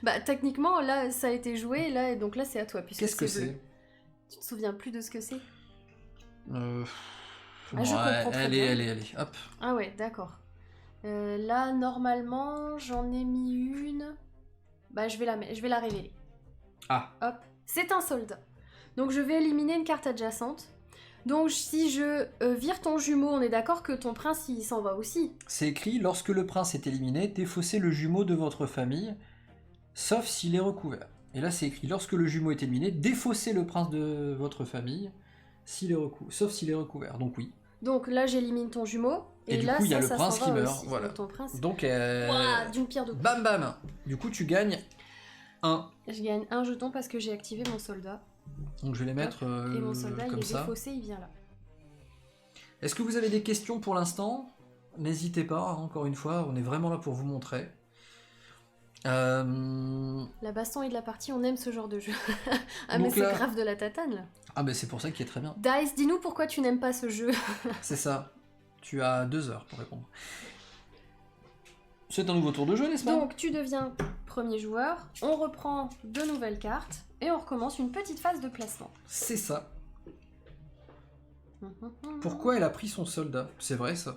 Bah techniquement, là, ça a été joué, là, et donc là, c'est à toi. Qu'est-ce que bleu. c'est? Tu te souviens plus de ce que c'est? Je comprends très bien. allez, hop. Ah ouais, d'accord. Là, normalement, j'en ai mis une. Bah, je vais la révéler. Ah, Hop, c'est un soldat. Donc, je vais éliminer une carte adjacente. Donc, si je vire ton jumeau, on est d'accord que ton prince, il s'en va aussi. c'est écrit, lorsque le prince est éliminé, défaussez le jumeau de votre famille, sauf s'il est recouvert. Et là, c'est écrit, lorsque le jumeau est éliminé, défaussez le prince de votre famille, sauf s'il est recouvert. Donc oui. Donc là, j'élimine ton jumeau. Et du là, coup, il y a ça le prince s'en qui va meurt. aussi. Voilà. Donc, ton prince... Donc, Ouah, d'une pierre deux coups. bam bam. Du coup, tu gagnes 1. Je gagne un jeton parce que j'ai activé mon soldat. Donc je vais les mettre Et mon soldat, il comme est ça. défaussé, il vient là. Est-ce que vous avez des questions pour l'instant? N'hésitez pas, hein, encore une fois, on est vraiment là pour vous montrer. La baston et de la partie, on aime ce genre de jeu. Ah, mais Donc c'est là- grave de la tatane. Ah ben c'est pour ça qu'il est très bien. Dice, dis-nous pourquoi tu n'aimes pas ce jeu. C'est ça. Tu as 2 heures pour répondre. C'est un nouveau tour de jeu, n'est-ce pas? Donc, tu deviens premier joueur, on reprend de nouvelles cartes, et on recommence une petite phase de placement. C'est ça. Pourquoi elle a pris son soldat? C'est vrai ça.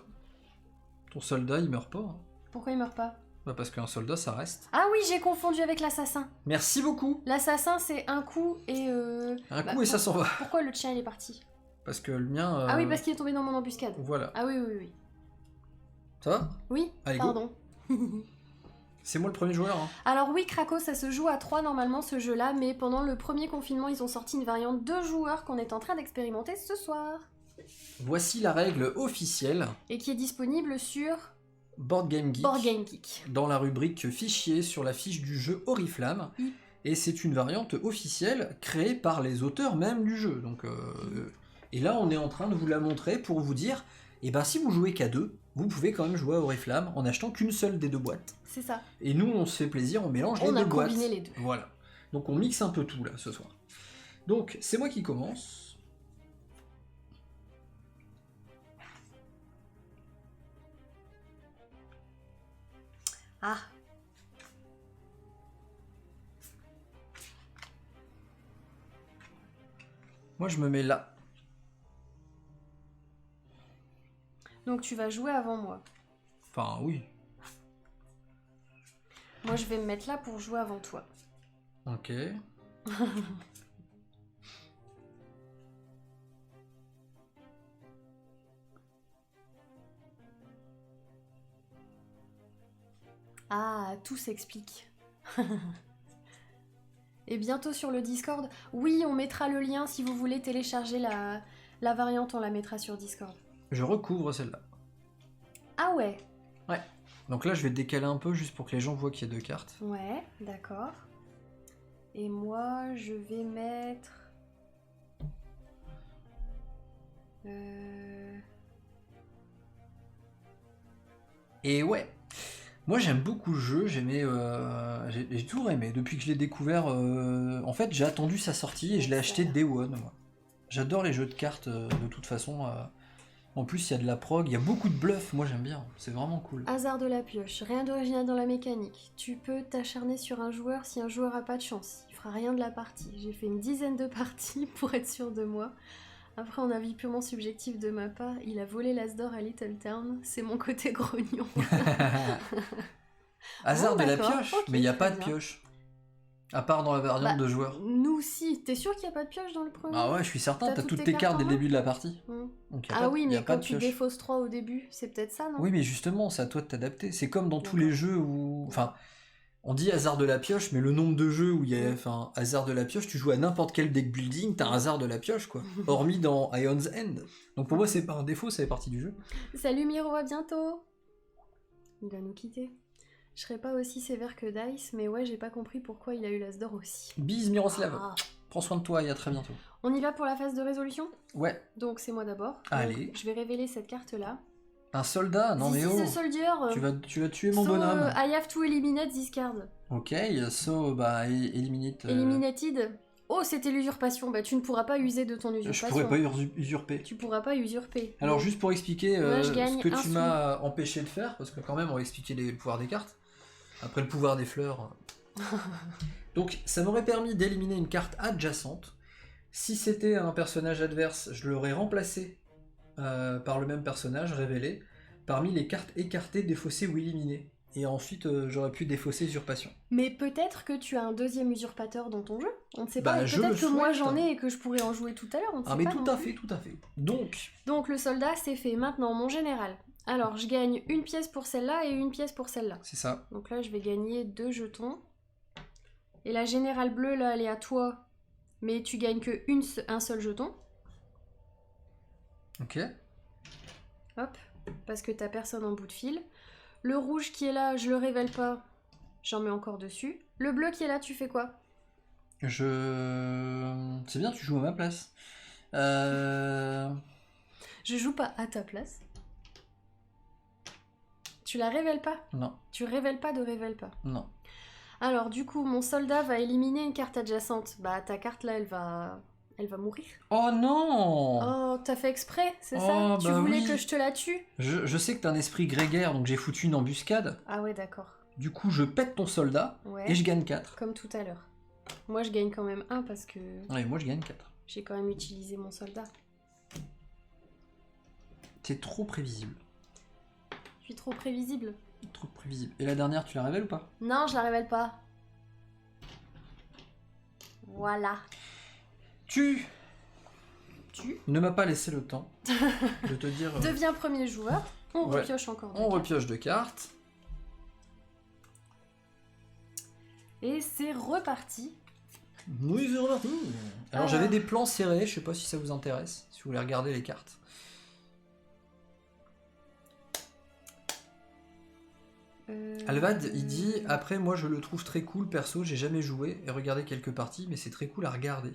Ton soldat, il meurt pas. Hein. Pourquoi il meurt pas? Bah parce qu'un soldat, ça reste. Ah oui, j'ai confondu avec l'assassin. Merci beaucoup. L'assassin, c'est un coup et... Un coup et ça s'en va. Pourquoi le tien, il est parti? Parce que le mien... Ah oui, parce qu'il est tombé dans mon embuscade. Voilà. Ah oui. Ça va? Oui, Allez, go. pardon. C'est moi le premier joueur. Hein. Alors oui, Krakow, ça se joue à 3 normalement ce jeu-là, mais pendant le premier confinement, ils ont sorti une variante 2 joueurs qu'on est en train d'expérimenter ce soir. Voici la règle officielle. Et qui est disponible sur Board Game Geek. Board Game Geek. Dans la rubrique fichier sur la fiche du jeu Oriflamme. Et c'est une variante officielle créée par les auteurs même du jeu. Donc, et là, on est en train de vous la montrer pour vous dire, eh ben, si vous jouez qu'à 2, vous pouvez quand même jouer à Oriflamme en achetant qu'une seule des 2 boîtes. C'est ça. Et nous, on se fait plaisir, on mélange les On a 2 boîtes. combiné les deux. Voilà. Donc on mixe un peu tout là ce soir. Donc c'est moi qui commence. Ah. Moi je me mets là. Donc tu vas jouer avant moi. Enfin oui. Moi je vais me mettre là pour jouer avant toi. Ok. Ah, tout s'explique. Et bientôt sur le Discord, oui, on mettra le lien si vous voulez télécharger la variante, on la mettra sur Discord. Je recouvre celle-là. Ah ouais. Ouais. Donc là je vais décaler un peu juste pour que les gens voient qu'il y a 2 cartes. Ouais, d'accord. Et moi, je vais mettre... Et ouais. Moi j'aime beaucoup le jeu, j'ai toujours aimé. Depuis que je l'ai découvert, en fait j'ai attendu sa sortie et je l'ai acheté Day One. Moi. J'adore les jeux de cartes de toute façon. En plus il y a de la prog, il y a beaucoup de bluff, moi j'aime bien, c'est vraiment cool. Hasard de la pioche, rien d'original dans la mécanique. Tu peux t'acharner sur un joueur si un joueur a pas de chance. Il fera rien de la partie. J'ai fait une dizaine de parties pour être sûr de moi. Après, en avis purement subjectif de ma part, il a volé l'as d'or à Little Town. C'est mon côté grognon. Hasard Ah, de la d'accord, pioche, ok, mais il n'y a très pas de bien. pioche. À part dans la variante Bah, de joueur. Nous aussi. T'es sûr qu'il n'y a pas de pioche dans le premier? Ah ouais, je suis certain, T'as t'as toutes toutes tes tes cartes cartes dès en le main début de la partie. Hmm. Donc y a Ah pas, oui, y a mais pas quand de tu pioche. défausses 3 au début, c'est peut-être ça, non? Oui, mais justement, c'est à toi de t'adapter. C'est comme dans tous D'accord. les jeux où... Enfin, on dit hasard de la pioche, mais le nombre de jeux où il y a... Mm. Enfin, hasard de la pioche, tu joues à n'importe quel deck building, t'as un hasard de la pioche, quoi. Hormis dans Ion's End. Donc pour moi, c'est pas un défaut, ça fait partie du jeu. Salut Miro, à bientôt. Il va nous quitter. Je serais pas aussi sévère que Dice, mais ouais, j'ai pas compris pourquoi il a eu l'as d'or aussi. Bise Miroslav. Ah. Prends soin de toi et à très bientôt. On y va pour la phase de résolution? Ouais. Donc c'est moi d'abord. Allez. Donc, je vais révéler cette carte-là. Un soldat? Non mais This is oh. a soldier. Tu vas tuer mon So, bonhomme. I have to eliminate this card. Ok, so, bah, eliminate... Eliminated. Oh, c'était l'usurpation. Bah, tu ne pourras pas user de ton Je usurpation. pourrais pas usurper. Tu pourras pas usurper. Alors Donc, juste pour expliquer moi, je gagne ce que un tu sou. m'as empêché de faire, parce que quand même on va expliquer les pouvoirs des cartes, après le pouvoir des fleurs. Donc ça m'aurait permis d'éliminer une carte adjacente. Si c'était un personnage adverse, je l'aurais remplacé par le même personnage, révélé, parmi les cartes écartées, défaussées ou éliminées. Et ensuite j'aurais pu défausser usurpation. Mais peut-être que tu as un deuxième usurpateur dans ton jeu. On ne sait Bah, pas. Et je peut-être le que moi souhaite. j'en ai et que je pourrais en jouer tout à l'heure. On ne Ah sait mais pas tout non à plus. fait, tout à fait. Donc, Donc le soldat, c'est fait. Maintenant, mon général. Alors, je gagne une pièce pour celle-là et une pièce pour celle-là. c'est ça. Donc là, je vais gagner 2 jetons. Et la générale bleue, là, elle est à toi. Mais tu gagnes que un seul jeton. Ok. Hop. Parce que t'as personne en bout de fil. Le rouge qui est là, je le révèle pas. J'en mets encore dessus. Le bleu qui est là, tu fais quoi? C'est bien, tu joues à ma place. Je joue pas à ta place. Tu la révèles pas? Non, Tu révèles pas de révèle pas. non. Alors du coup, mon soldat va éliminer une carte adjacente. Bah ta carte là, elle va mourir. Oh non! Oh, t'as fait exprès, c'est Oh, ça? Tu bah voulais oui. que je te la tue? Je sais que t'as un esprit grégaire, donc j'ai foutu une embuscade. Ah ouais, d'accord. Du coup, je pète ton soldat Ouais. et je gagne 4. Comme tout à l'heure. Moi, je gagne quand même 1 parce que Ouais, moi je gagne 4. j'ai quand même utilisé mon soldat. C'est trop prévisible. Je suis trop prévisible. Trop prévisible. Et la dernière, tu la révèles ou pas? Non, je la révèle pas. Voilà. Tu Tu ne m'as pas laissé le temps de te dire... deviens premier joueur. On Ouais. repioche encore. on repioche 2 cartes. Et c'est reparti. Oui, c'est reparti. Alors Ah. j'avais des plans serrés, je sais pas si ça vous intéresse, si vous voulez regarder les cartes. Alvad, il dit « Après, moi je le trouve très cool, perso, j'ai jamais joué et regardé quelques parties, mais c'est très cool à regarder.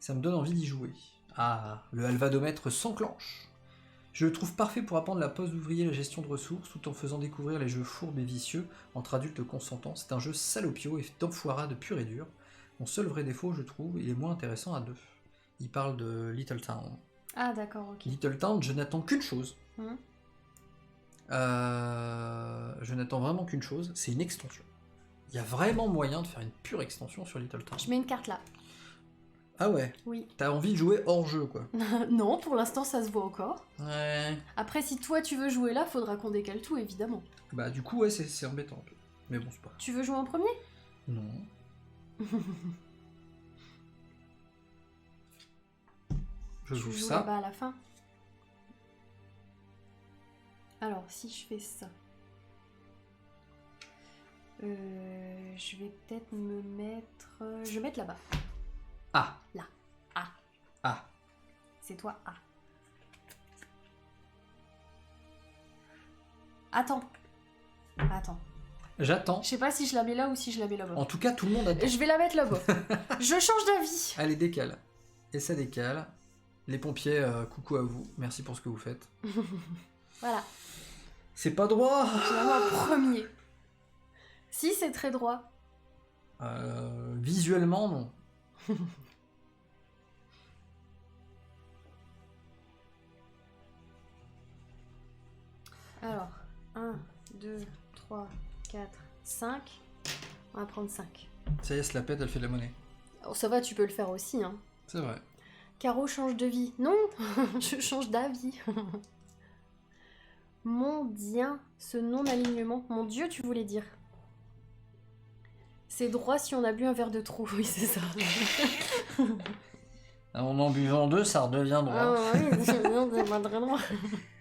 Ça me donne envie d'y jouer. » Ah, le Alvadomètre s'enclenche. Je le trouve parfait pour apprendre la pose d'ouvrier et la gestion de ressources, tout en faisant découvrir les jeux fourbes et vicieux entre adultes consentants. C'est un jeu salopio et d'enfoirade pur et dur. Mon seul vrai défaut, je trouve, il est moins intéressant à 2. Il parle de Little Town. Ah d'accord, ok. Little Town, je n'attends qu'une chose. Mhm. Je n'attends vraiment qu'une chose, c'est une extension. Il y a vraiment moyen de faire une pure extension sur Little Town. Je mets une carte là. Ah ouais, Oui. t'as envie de jouer hors jeu quoi. Non, pour l'instant ça se voit encore. Ouais. Après, si toi tu veux jouer là, faudra qu'on décale tout, évidemment. Bah du coup ouais, c'est embêtant un peu. Mais bon, c'est pas grave. Tu veux jouer en premier? Non. Je Tu joue joues ça. là-bas à la fin. Alors, si je fais ça... je vais peut-être me mettre... Je vais mettre là-bas. Ah. Là. Ah. Ah. C'est toi, ah. Attends. Attends. J'attends. Je sais pas si je la mets là ou si je la mets là-bas. En tout cas, tout le monde attend. Je vais la mettre là-bas. Je change d'avis. Allez, décale. Et ça décale. Les pompiers, coucou à vous. Merci pour ce que vous faites. Voilà. C'est pas droit. Finalement, premier. Si, c'est très droit. Visuellement, non. Alors, 1, 2, 3, 4, 5. On va prendre 5. Ça y est, se la pète, elle fait de la monnaie. Oh, ça va, tu peux le faire aussi, hein. C'est vrai. Caro change de vie. Non, je change d'avis. Mon Dieu, ce non-alignement. Mon Dieu, tu voulais dire. C'est droit si on a bu un verre de trop, oui, c'est ça. En buvant 2, ça redevient droit. Ah oui, c'est pas très droit.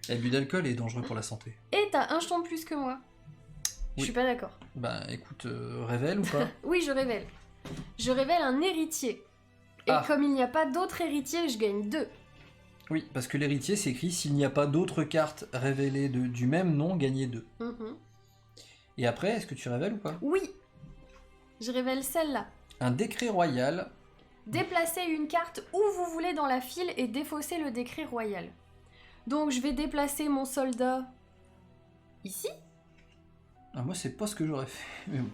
L'abus d'alcool est dangereux pour la santé. Et t'as un jeton de plus que moi. Je Oui. suis pas d'accord. Bah écoute, révèle ou pas? Oui, je révèle. Je révèle un héritier. Et Ah. comme il n'y a pas d'autre héritier, je gagne 2. Oui, parce que l'héritier, c'est écrit s'il n'y a pas d'autres cartes révélées du même nom, gagnez 2. Et après, est-ce que tu révèles ou pas? Oui, je révèle celle-là. Un décret royal. Déplacez une carte où vous voulez dans la file et défaussez le décret royal. Donc je vais déplacer mon soldat ici. Ah, moi, c'est pas ce que j'aurais fait. Mais bon.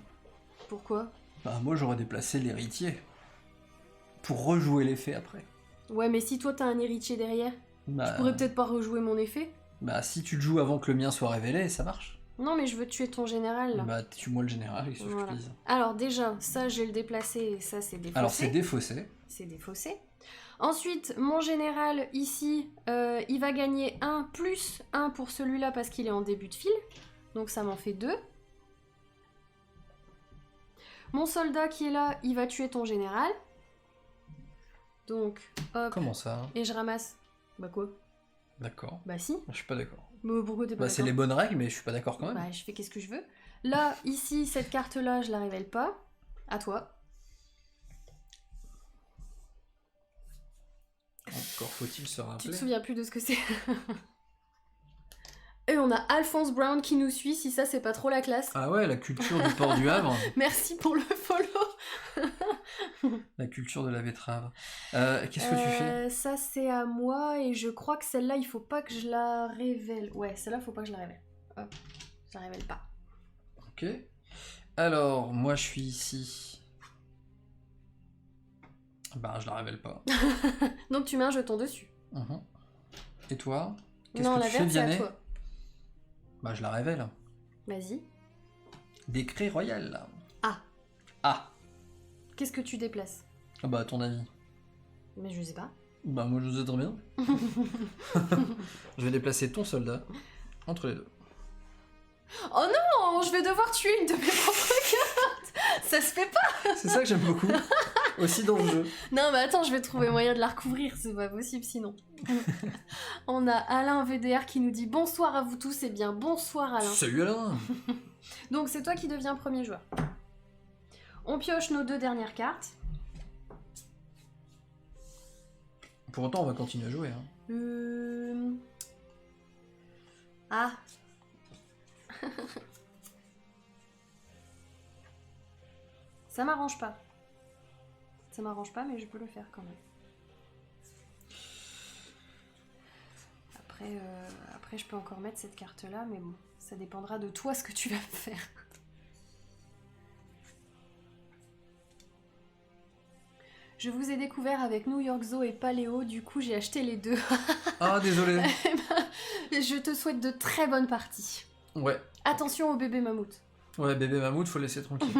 Pourquoi? Bah, moi, j'aurais déplacé l'héritier. Pour rejouer l'effet après. Ouais, mais si toi t'as un héritier derrière, Bah, je pourrais peut-être pas rejouer mon effet. bah, si tu le joues avant que le mien soit révélé, ça marche. Non, mais je veux tuer ton général là. Bah, tue-moi le général, qu'est-ce que je Voilà. te dise. Alors déjà, ça je vais le déplacer et ça c'est défaussé. Alors, c'est défaussé. C'est défaussé. Ensuite, mon général ici, il va gagner 1 plus 1 pour celui-là parce qu'il est en début de file. Donc ça m'en fait 2. Mon soldat qui est là, il va tuer ton général. Donc, hop. Comment ça? Et je ramasse. Bah quoi? D'accord. Bah si. Je suis pas d'accord. Mais pourquoi t'es pas Bah, c'est les d'accord? bonnes règles, mais je suis pas d'accord quand même. Bah je fais qu'est-ce que je veux. Là, ici, cette carte-là, je la révèle pas. À toi. Encore faut-il se Tu te rappeler. souviens plus de ce que c'est. Et on a Alphonse Brown qui nous suit, si ça c'est pas trop la classe. Ah ouais, la culture du port du Havre. Merci pour le follow. La culture de la betterave. Qu'est-ce que tu fais? Ça c'est à moi et je crois que celle-là il faut pas que je la révèle. Ouais, celle-là faut pas que je la révèle. Hop, je la révèle pas. Ok. Alors, moi je suis ici. Bah, je la révèle pas. Donc tu mets un jeton dessus. Mhm. Et toi? Qu'est-ce Non, que la tu fais, verte c'est à Vianney? toi. Bah, je la révèle. Vas-y. Décret royal. Ah. Ah. Qu'est-ce que tu déplaces? Ah bah, à ton avis? Mais je sais pas. Bah, moi je sais très bien. Je vais déplacer ton soldat entre les deux. Oh non, je vais devoir tuer une de mes propres cartes. Ça se fait pas. C'est ça que j'aime beaucoup. Aussi dans le jeu. Non mais attends, je vais trouver moyen de la recouvrir, c'est pas possible sinon. On a Alain VDR qui nous dit bonsoir à vous tous, et bien bonsoir Alain. Salut Alain. Donc c'est toi qui deviens premier joueur. On pioche nos 2 dernières cartes. Pour autant, on va continuer à jouer. Hein. Ah. Ça m'arrange pas. Ça m'arrange pas, mais je peux le faire quand même. Après je peux encore mettre cette carte-là, mais bon, ça dépendra de toi ce que tu vas faire. Je vous ai découvert avec New York Zoo et Paléo, du coup j'ai acheté les 2. Ah, désolé. Eh ben, je te souhaite de très bonnes parties. Ouais. Attention au bébé mammouth. Ouais, bébé mammouth, faut laisser tranquille.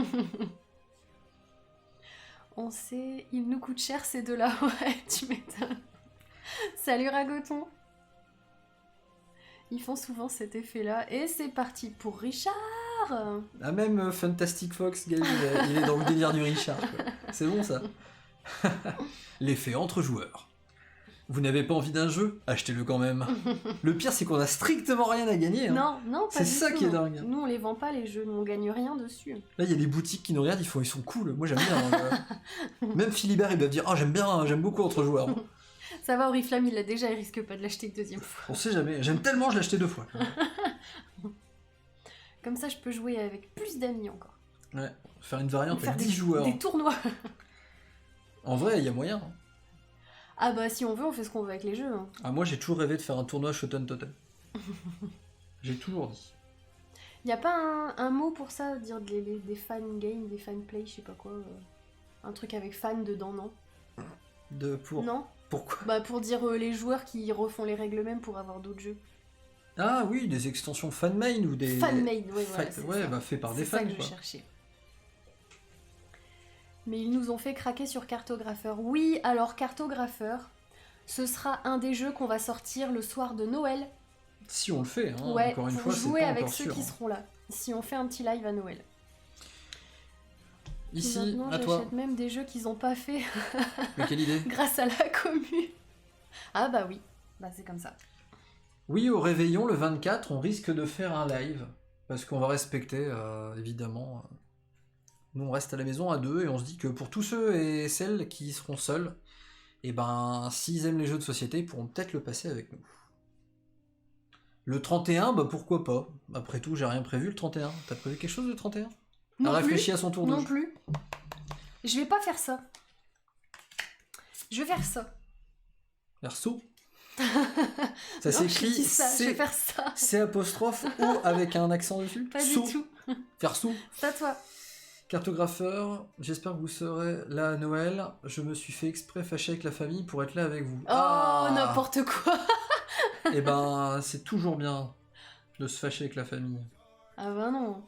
On sait, il nous coûte cher ces 2-là, ouais, tu m'étonnes. Salut Ragoton. Ils font souvent cet effet-là. Et c'est parti pour Richard. Ah, même Fantastic Fox, gars, il est dans le délire du Richard. Quoi. C'est bon ça. L'effet entre joueurs. Vous n'avez pas envie d'un jeu? Achetez-le quand même. Le pire, c'est qu'on a strictement rien à gagner. Hein. Non, non, pas C'est du ça tout, qui est non. dingue. Nous, on les vend pas les jeux, nous on gagne rien dessus. Là, il y a des boutiques qui nous regardent, ils sont cool. Moi, j'aime bien. Même Philibert, ils doivent dire, ah, j'aime beaucoup entre joueurs. Moi. Ça va, Oriflamme, il l'a déjà, il risque pas de l'acheter une 2e fois. On sait jamais. J'aime tellement, je l'ai acheté 2 fois. Comme ça, je peux jouer avec plus d'amis encore. Ouais. Faire une variante Faire avec 10 joueurs. des tournois. En vrai, il y a moyen. Ah bah si on veut, on fait ce qu'on veut avec les jeux. Hein. Ah, moi, j'ai toujours rêvé de faire un tournoi Shoten Totem. J'ai toujours dit. Y a pas un mot pour ça, dire des fan games, des fan play, je sais pas quoi. Un truc avec fan dedans, non? Non? Pourquoi? Bah pour dire les joueurs qui refont les règles eux-mêmes pour avoir d'autres jeux. Ah oui, des extensions fan-made ou des... Fan-made, ouais, voilà, c'est ouais, ça. bah fait par des C'est fans, ça que quoi. je cherchais. Mais ils nous ont fait craquer sur Cartographeur. Oui, alors Cartographeur, ce sera un des jeux qu'on va sortir le soir de Noël. Si on le fait, hein, Ouais, encore une pour fois, c'est jouer pas avec encore ceux sûr. qui seront là. Si on fait un petit live à Noël. Ici, Maintenant, à toi. j'achète même des jeux qu'ils ont pas fait Mais quelle idée? grâce à la commune. Ah bah oui, bah c'est comme ça. Oui, au réveillon, le 24, on risque de faire un live. Parce qu'on va respecter, évidemment. Nous, on reste à la maison à deux et on se dit que pour tous ceux et celles qui seront seuls, et ben, s'ils aiment les jeux de société, ils pourront peut-être le passer avec nous. Le 31, bah pourquoi pas? Après tout, j'ai rien prévu le 31. T'as prévu quelque chose le 31? Non Elle plus. réfléchit à son tour de Non jeu. plus. Je vais pas faire ça. Je vais faire ça. Verso. Ça Non, s'écrit je dis ça, je vais faire ça. C apostrophe O avec un accent dessus. Pas Sou. du tout. Verso. C'est à toi. Cartographeur, j'espère que vous serez là à Noël. Je me suis fait exprès fâcher avec la famille pour être là avec vous. Oh, n'importe quoi. Eh ben, c'est toujours bien de se fâcher avec la famille. Ah bah non.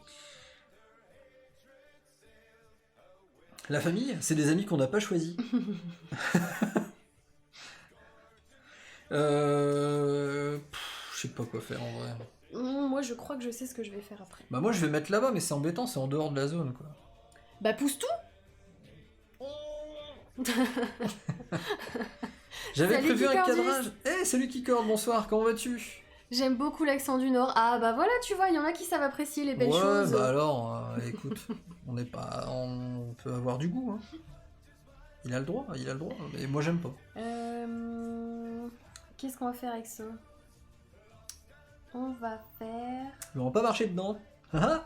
La famille, c'est des amis qu'on n'a pas choisis. Je sais pas quoi faire en vrai. Moi, je crois que je sais ce que je vais faire après. Bah moi je vais mettre là-bas, mais c'est embêtant, c'est en dehors de la zone quoi. Bah pousse tout. J'avais Salut prévu un Kikordus. cadrage. Eh, salut Kikord, bonsoir, comment vas-tu? J'aime beaucoup l'accent du Nord. Ah bah voilà, tu vois, il y en a qui savent apprécier les belles Ouais, choses. bah alors, écoute, on peut avoir du goût, hein. Il a le droit, mais moi j'aime pas. Qu'est-ce qu'on va faire avec ça? On va faire... Mais on va pas marcher dedans. Ah,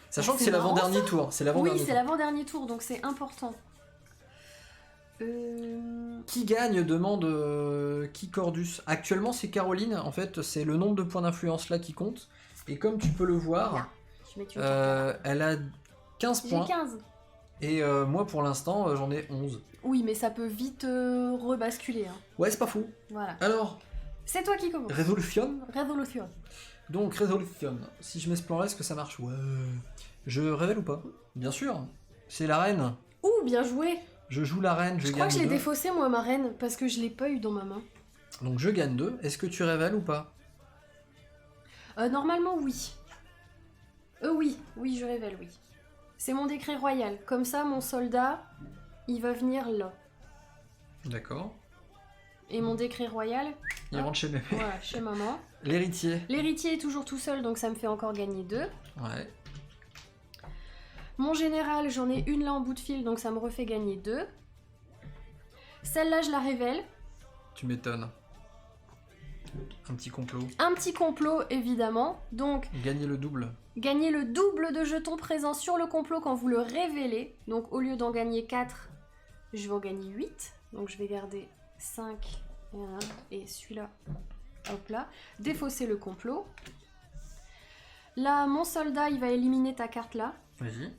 sachant que C'est c'est marrant, l'avant-dernier tour. C'est l'avant-dernier Oui, c'est tour. l'avant-dernier tour, donc c'est important. Qui gagne demande Kikordus. Actuellement, c'est Caroline. En fait, c'est le nombre de points d'influence là qui compte. Et comme tu peux le voir, Là. Je mets une carte là. elle a 15 J'ai points. 15. Et moi, pour l'instant, j'en ai 11. Oui, mais ça peut vite rebasculer. Hein. Ouais, c'est pas fou. Voilà. Alors, C'est toi qui commence. Révolution. Révolution. Donc, Révolution. Si je mets ce plan-là, est-ce que ça marche? Ouais. Je révèle ou pas? Bien sûr. C'est la reine. Ouh, bien joué. Je joue la reine, Je crois que je l'ai 2. défaussé, moi, ma reine, parce que je l'ai pas eu dans ma main. Donc, je gagne 2. Est-ce que tu révèles ou pas? Normalement, oui. Oui, je révèle, oui. C'est mon décret royal. Comme ça, mon soldat, il va venir là. D'accord. Et mon décret royal, Il rentre chez bébé. voilà, chez maman. L'héritier. L'héritier est toujours tout seul, donc ça me fait encore gagner 2. Ouais. Mon général, j'en ai une là en bout de fil, donc ça me refait gagner 2. Celle-là, je la révèle. Tu m'étonnes. Un petit complot. Un petit complot, évidemment. Donc, Gagner le double. gagnez le double de jetons présents sur le complot quand vous le révélez. Donc, au lieu d'en gagner 4, je vais en gagner 8. Donc, je vais garder 5 et celui-là, hop là. Défausser le complot. Là, mon soldat, il va éliminer ta carte là. Vas-y.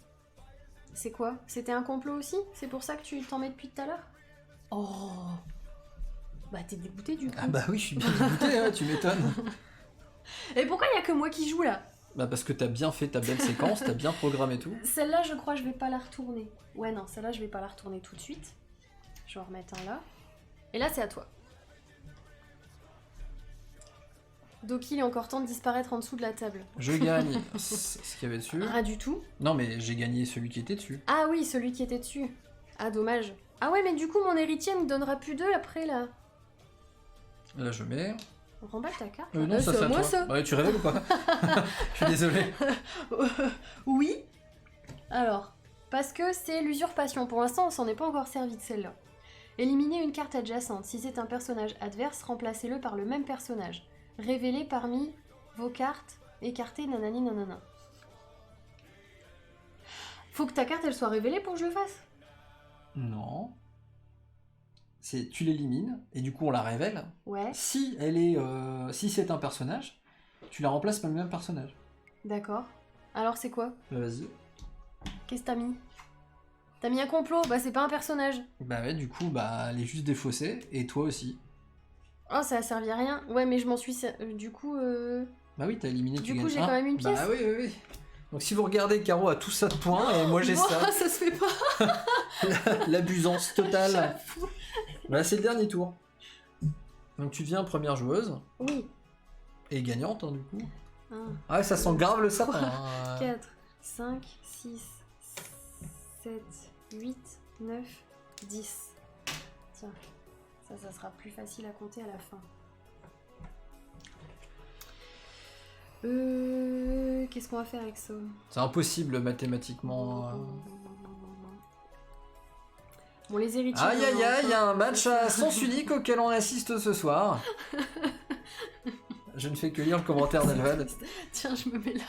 C'est quoi? C'était un complot aussi? C'est pour ça que tu t'en mets depuis tout à l'heure? Oh! Bah t'es dégoûté du coup. Ah bah oui, je suis bien dégoûté, hein, tu m'étonnes. Et pourquoi il y a que moi qui joue là? Bah parce que t'as bien fait ta belle séquence, t'as bien programmé tout. Celle-là, je crois, je vais pas la retourner. Ouais, non, celle-là, je vais pas la retourner tout de suite. Je vais en remettre un là. Et là, c'est à toi. Doki, il est encore temps de disparaître en dessous de la table. Je gagne ce qu'il y avait dessus. Rien du tout. Non mais j'ai gagné celui qui était dessus. Ah oui, celui qui était dessus. Ah, dommage. Ah ouais, mais du coup, mon héritier me donnera plus 2 après, là. Là je mets... Remballe ta carte. non, ça c'est c'est à à moi, toi. ça. Ouais, tu révèles ou pas? Je suis désolé. Oui. Alors, parce que c'est l'usurpation. Pour l'instant, on s'en est pas encore servi de celle-là. Éliminez une carte adjacente. Si c'est un personnage adverse, remplacez-le par le même personnage. Révélez parmi vos cartes, écartez nanani nanana. Faut que ta carte elle soit révélée pour que je le fasse. Non. Tu l'élimines, et du coup on la révèle. Ouais, Si elle est, si c'est un personnage, tu la remplaces par le même personnage. d'accord. Alors c'est quoi? Bah, vas-y. Qu'est-ce que t'as mis? T'as mis un complot? Bah c'est pas un personnage. Bah ouais, du coup, bah elle est juste défaussée, et toi aussi. Oh, ça a servi à rien. Ouais, mais je m'en suis... Du coup... Bah oui, t'as éliminé, Du tu coup, gagnes j'ai un. quand même une pièce. Bah oui, oui, oui. Donc si vous regardez, Caro a tout ça de points, et moi j'ai Bon, ça. ça se fait pas. L'abusance totale. J'avoue. Bah c'est le dernier tour. Donc tu deviens première joueuse, Oui. et gagnante, hein, du coup. 1, Ah ouais, ça sent grave le sapin. hein. 4, 5, 6, 7, 8, 9, 10. Tiens, ça sera plus facile à compter à la fin. Qu'est-ce qu'on va faire avec ça? C'est impossible mathématiquement. Bon, les héritiers... Aïe aïe aïe, il y a un match à sens unique auquel on assiste ce soir. Je ne fais que lire le commentaire d'Alvad. Tiens, je me mets là.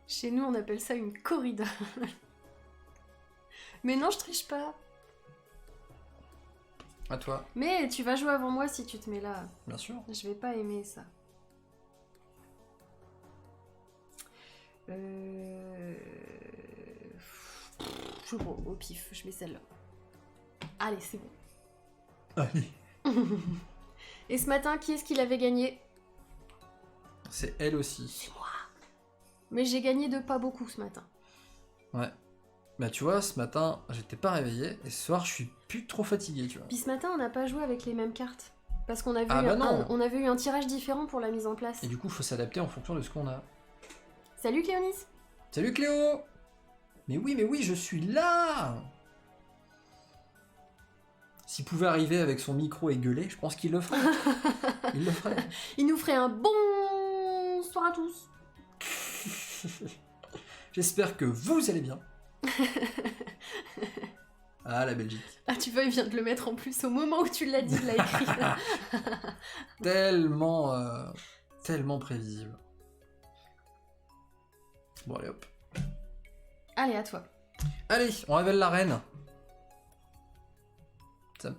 Chez nous, on appelle ça une corrida. Mais non, je triche pas. À toi. Mais tu vas jouer avant moi si tu te mets là. Bien sûr. Je vais pas aimer ça. Au pif, je mets celle-là. Allez, c'est bon. Allez. Et ce matin, qui est-ce qui l'avait gagné? C'est elle aussi. C'est moi. Mais j'ai gagné de pas beaucoup ce matin. Ouais. Bah tu vois, ce matin, j'étais pas réveillé, et ce soir, je suis plus trop fatigué, tu vois. Puis ce matin, on n'a pas joué avec les mêmes cartes. Parce qu'on avait, on avait eu un tirage différent pour la mise en place. Et du coup, faut s'adapter en fonction de ce qu'on a. Salut Cléonis. Salut Cléo. Mais oui, je suis là. S'il pouvait arriver avec son micro et gueuler, je pense qu'il le ferait. Il le ferait. Il nous ferait un bon soir à tous. J'espère que vous allez bien. Ah, la Belgique. Ah, tu vois, il vient de le mettre en plus au moment où tu l'as dit, il l'a écrit. Tellement prévisible. Bon, allez hop. Allez, à toi. Allez, on révèle la reine.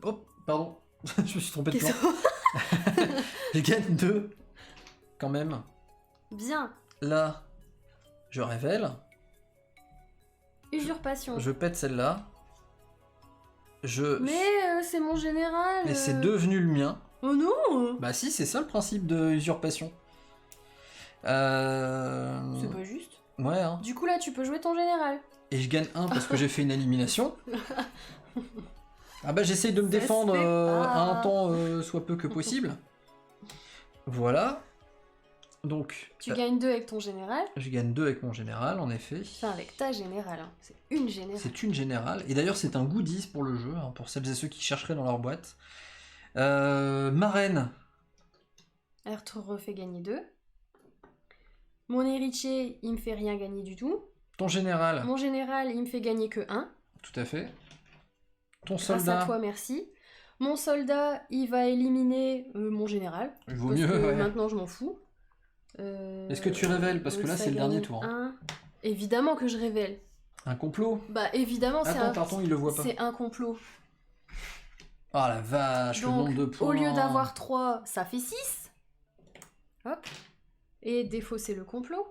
Hop, pardon. Je me suis trompé de plan. Je gagne 2. Quand même. Bien. Là, je révèle. Usurpation. Je pète celle-là. Mais c'est mon général. Mais c'est devenu le mien. Oh non. Bah si, c'est ça le principe de usurpation. C'est pas juste. Ouais, hein. Du coup là, tu peux jouer ton général. Et je gagne 1 parce que j'ai fait une élimination. Ah bah j'essaye de me défendre à un temps soit peu que possible. Voilà. Donc... Tu gagnes 2 avec ton général. Je gagne 2 avec mon général, en effet. Enfin, avec ta générale. Hein. C'est une générale. C'est une générale. Et d'ailleurs, c'est un goodies pour le jeu, hein, pour celles et ceux qui chercheraient dans leur boîte. Ma reine. Elle te refait gagner 2. Mon héritier, il me fait rien gagner du tout. Ton général. Mon général, il me fait gagner que 1. Tout à fait. Ton Grâce soldat. à toi, merci. Mon soldat, il va éliminer mon général. Il vaut parce mieux, que ouais. maintenant, je m'en fous. Est-ce que tu révèles? Parce que là, c'est le dernier tour. Hein. Évidemment que je révèle. Un complot? Bah, évidemment, c'est un... Pardon, il le voit pas. C'est un complot. Oh la vache, Donc, le nombre de points. au lieu d'avoir 3, ça fait 6. Hop. Et défausser le complot.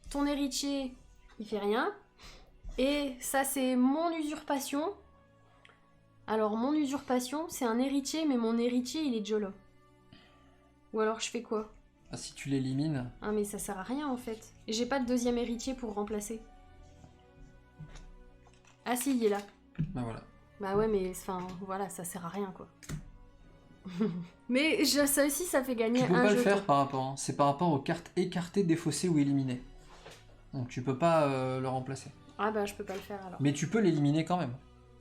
Ton héritier, il fait rien. Et ça, c'est mon usurpation. Alors, mon usurpation, c'est un héritier, mais mon héritier, il est déjà là. Ou alors, je fais quoi? Ah, si tu l'élimines. Ah, mais ça sert à rien, en fait. Et j'ai pas de deuxième héritier pour remplacer. Ah si, il est là. Bah voilà. Bah ouais, mais enfin, voilà, ça sert à rien, quoi. Mais ça aussi, ça fait gagner Tu peux un pas jeton. le faire par rapport. Hein. C'est par rapport aux cartes écartées, défaussées ou éliminées. Donc tu peux pas le remplacer. Ah bah, je peux pas le faire, alors. Mais tu peux l'éliminer quand même.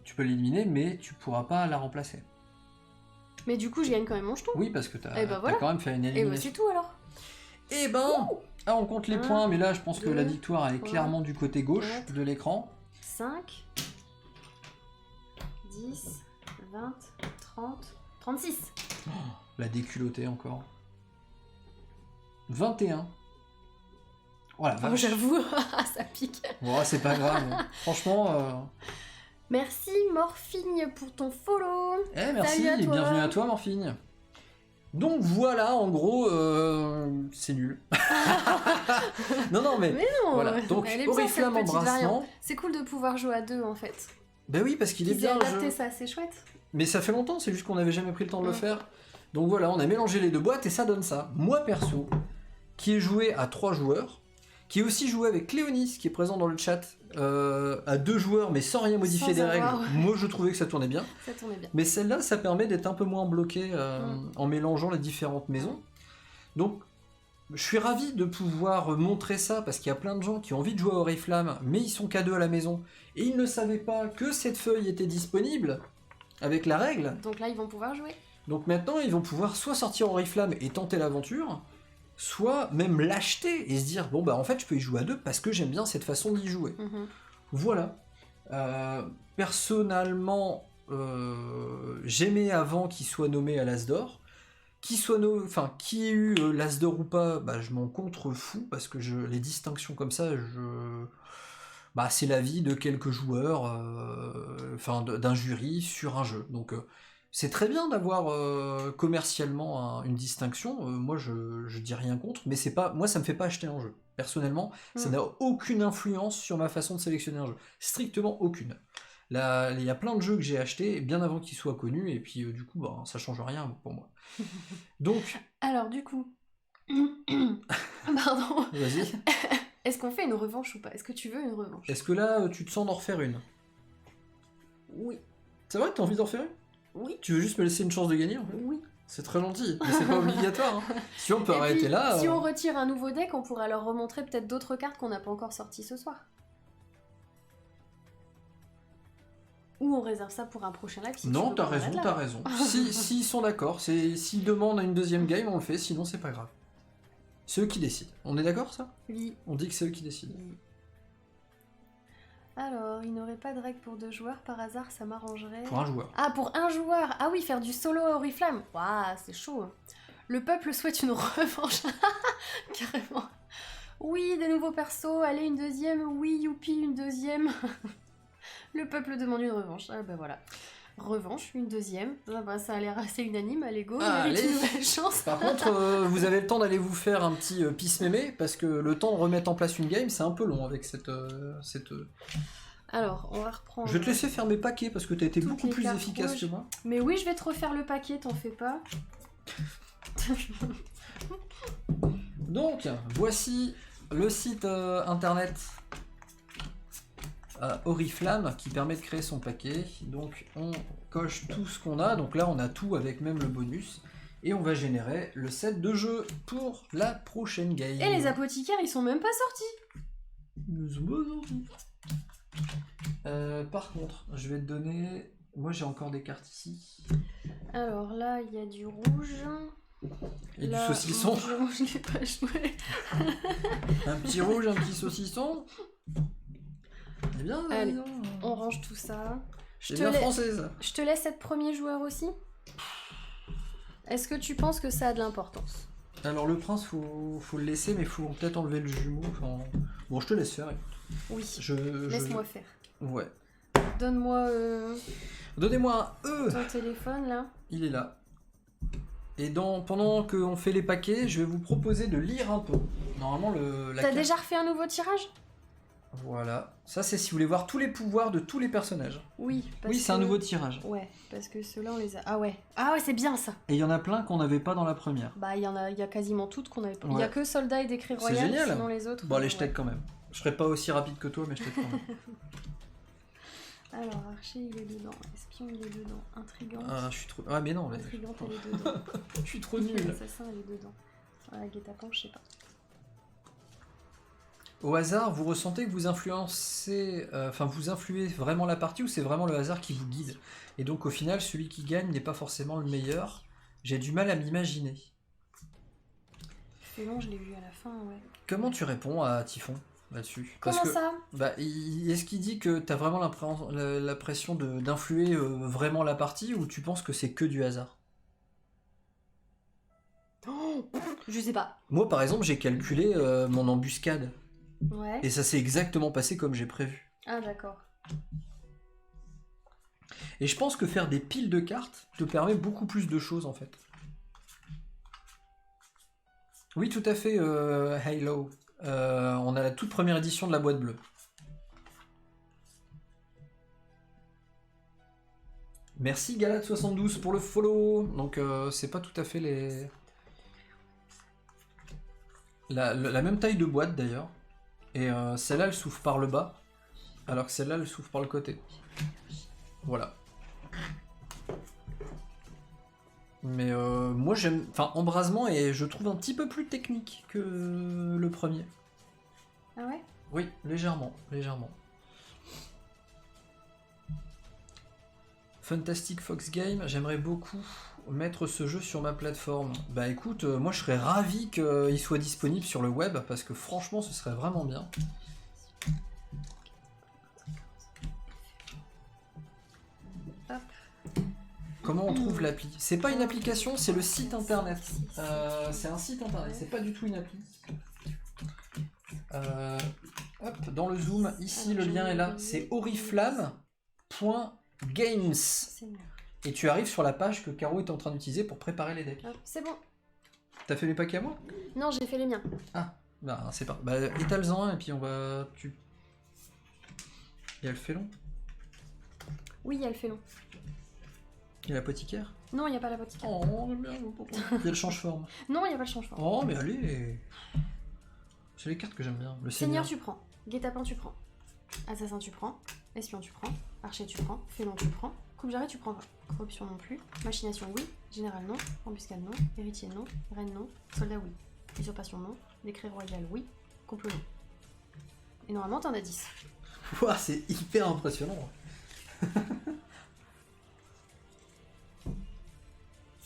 Tu peux l'éliminer, mais tu pourras pas la remplacer. Mais du coup, je gagne quand même mon jeton. Oui, parce que t'as Eh ben voilà. quand même fait une Et bah, élimination. c'est tout, alors. Et ben, ah, on compte les points, mais là, je pense que la victoire, elle est 3, clairement du côté gauche 4, de l'écran. 5, 10, 20, 30, 36. Oh, la déculottée encore. 21. Oh la vache. Oh, j'avoue, ça pique. Bon, c'est pas grave. Hein. Franchement... Merci Morphine pour ton follow. merci Salut à et toi. bienvenue à toi Morphine. Donc voilà, en gros, c'est nul. non, mais non, voilà. Donc elle est bien, Oriflamme cette petite Embrassement. variante. C'est cool de pouvoir jouer à 2 en fait. Ben oui, parce qu'il est Ils aient bien le adapté jeu. ça, c'est chouette. Mais ça fait longtemps, c'est juste qu'on n'avait jamais pris le temps de le faire. Donc voilà, on a mélangé les deux boîtes et ça donne ça. Moi perso, qui ai joué à 3 joueurs, qui ai aussi joué avec Cléonis, qui est présent dans le chat, à 2 joueurs mais sans rien modifier des règles. Moi je trouvais que ça tournait bien. Ça tournait bien. Mais celle-là, ça permet d'être un peu moins bloqué en mélangeant les différentes maisons. Donc je suis ravi de pouvoir montrer ça parce qu'il y a plein de gens qui ont envie de jouer à Oriflamme, mais ils sont qu'à 2 à la maison et ils ne savaient pas que cette feuille était disponible avec la règle. Donc là, ils vont pouvoir jouer. Donc maintenant, ils vont pouvoir soit sortir Oriflamme et tenter l'aventure, soit même l'acheter et se dire bon bah en fait je peux y jouer à 2 parce que j'aime bien cette façon d'y jouer. Voilà. Personnellement, j'aimais avant qu'il soit nommé à l'As d'or. Qui ait eu l'As d'or ou pas, bah, je m'en contrefous parce que les distinctions comme ça, bah, c'est l'avis de quelques joueurs, d'un jury sur un jeu. Donc c'est très bien d'avoir commercialement une distinction. Moi, je dis rien contre, mais c'est pas, moi, ça me fait pas acheter un jeu. Personnellement, ça n'a aucune influence sur ma façon de sélectionner un jeu. Strictement aucune. Là, il y a plein de jeux que j'ai achetés bien avant qu'ils soient connus, et puis du coup, bah, ça change rien pour moi. Donc. Alors, du coup. Pardon. Vas-y. Est-ce qu'on fait une revanche ou pas? Est-ce que tu veux une revanche? Est-ce que là, tu te sens d'en refaire une? Oui. C'est vrai que t'as envie d'en faire une? Oui. Tu veux juste me laisser une chance de gagner en fait? Oui. C'est très gentil, mais c'est pas obligatoire. Hein. Si on peut arrêter là. Si on retire un nouveau deck, on pourra leur remontrer peut-être d'autres cartes qu'on n'a pas encore sorties ce soir. Ou on réserve ça pour un prochain live. Si non, t'as raison. S'ils sont d'accord, s'ils demandent une deuxième game, on le fait, sinon c'est pas grave. C'est eux qui décident. On est d'accord ça? Oui. On dit que c'est eux qui décident. Oui. Alors, il n'aurait pas de règle pour 2 joueurs, par hasard, ça m'arrangerait. Pour un joueur. Ah, pour un joueur. Ah oui, faire du solo à Oriflamme. Waouh, c'est chaud. Le peuple souhaite une revanche. Carrément. Oui, des nouveaux persos. Allez, une deuxième. Oui, youpi, une deuxième. Le peuple demande une revanche. Ah bah voilà. Revanche, une deuxième. Ah bah, ça a l'air assez unanime. Allez, go, mérite une nouvelle chance. Par contre, vous avez le temps d'aller vous faire un petit pisse mémé, parce que le temps de remettre en place une game, c'est un peu long avec cette... Alors, on va reprendre... Je vais te laisser faire mes paquets, parce que t'as été beaucoup plus efficace rouges. que moi. Mais oui, je vais te refaire le paquet, t'en fais pas. Donc, voici le site internet Oriflamme qui permet de créer son paquet. Donc on coche tout ce qu'on a. Donc là on a tout avec même le bonus. Et on va générer le set de jeu pour la prochaine game. Et les apothicaires ils sont même pas sortis. Ils sont pas sortis. Par contre, je vais te donner... Moi j'ai encore des cartes ici. Alors là il y a du rouge. Et là, du saucisson. Je l'ai pas joué. Un petit rouge, un petit saucisson. Eh bien, allez, on range tout ça. C'est bien français ça. Je te laisse être premier joueur aussi. Est-ce que tu penses que ça a de l'importance? Alors le prince, faut le laisser, mais faut peut-être enlever le jumeau. Enfin... Bon, je te laisse faire. Écoute. Oui, laisse-moi faire. Ouais. Donne-moi... Donnez-moi un E. Ton téléphone, là. Il est là. Et pendant qu'on fait les paquets, je vais vous proposer de lire un peu. Normalement, T'as déjà refait un nouveau tirage? Voilà. Ça, c'est si vous voulez voir tous les pouvoirs de tous les personnages. Oui, c'est un nouveau tirage. Ouais, parce que ceux-là, on les a... Ah ouais, c'est bien, ça. Et il y en a plein qu'on n'avait pas dans la première. Bah, il y a quasiment toutes qu'on avait pas. Ouais. Il y a que Soldat et Décret Royal, c'est génial. Sinon les autres... Bon, allez, je t'aide quand même. Je serai pas aussi rapide que toi, mais je t'aide quand même. Alors, Archer, il est dedans. Espion, il est dedans. Intrigante. Ah, je suis trop... Ah, mais non. Mais... Intrigante, elle est dedans. Je suis trop nul. Assassin, elle est dedans. Ah, guet-apens, je sais pas. Au hasard, vous ressentez que vous vous influez vraiment la partie ou c'est vraiment le hasard qui vous guide? Et donc au final, celui qui gagne n'est pas forcément le meilleur. J'ai du mal à m'imaginer. C'est long, je l'ai vu à la fin, ouais. Comment tu réponds à Typhon là-dessus? Comment ça? Est-ce qu'il dit que t'as vraiment l'impression d'influer vraiment la partie ou tu penses que c'est que du hasard? Oh, je sais pas. Moi par exemple, j'ai calculé mon embuscade. Ouais. Et ça s'est exactement passé comme j'ai prévu. Ah d'accord. Et je pense que faire des piles de cartes te permet beaucoup plus de choses en fait. Oui, tout à fait, Halo. On a la toute première édition de la boîte bleue. Merci Galad72 pour le follow. Donc c'est pas tout à fait les... La même taille de boîte d'ailleurs. Et celle-là elle s'ouvre par le bas. Alors que celle-là elle s'ouvre par le côté. Voilà. Mais moi j'aime... Enfin, embrasement est, je trouve, un petit peu plus technique que le premier. Ah ouais? Oui, légèrement, légèrement. Fantastic Fox Game, j'aimerais beaucoup mettre ce jeu sur ma plateforme. Bah écoute, moi je serais ravi qu'il soit disponible sur le web, parce que franchement ce serait vraiment bien. Hop. Comment on trouve l'appli? C'est pas une application, c'est le site internet. C'est un site internet, c'est pas du tout une appli. Hop, dans le zoom, ici le lien est là, c'est oriflamme.games. C'est mieux. Et tu arrives sur la page que Caro est en train d'utiliser pour préparer les decks. Hop, c'est bon. T'as fait mes paquets à moi? Non, j'ai fait les miens. Ah, bah c'est pas. Bah étale-en un et puis on va. Il y a le félon? Oui, il y a le félon. Il y a l'apothicaire? Non, il n'y a pas la boîte. Oh, j'aime bien. Il y a le change-forme. Non, il n'y a pas le changement. Oh, mais allez. C'est les cartes que j'aime bien. Le Seigneur, Seigneur. tu prends. Guet-apens, tu prends. Assassin, tu prends. Espion, tu prends. Archer, tu prends. Félon, tu prends. Coupe-jarret, tu prends pas. Corruption non plus. Machination, oui. Général, non. Embuscade, non. Héritier, non. Reine, non. Soldat, oui. Usurpation, non. Décret royal, oui. Complot, non. Et normalement, t'en as 10. Ouah, c'est hyper impressionnant.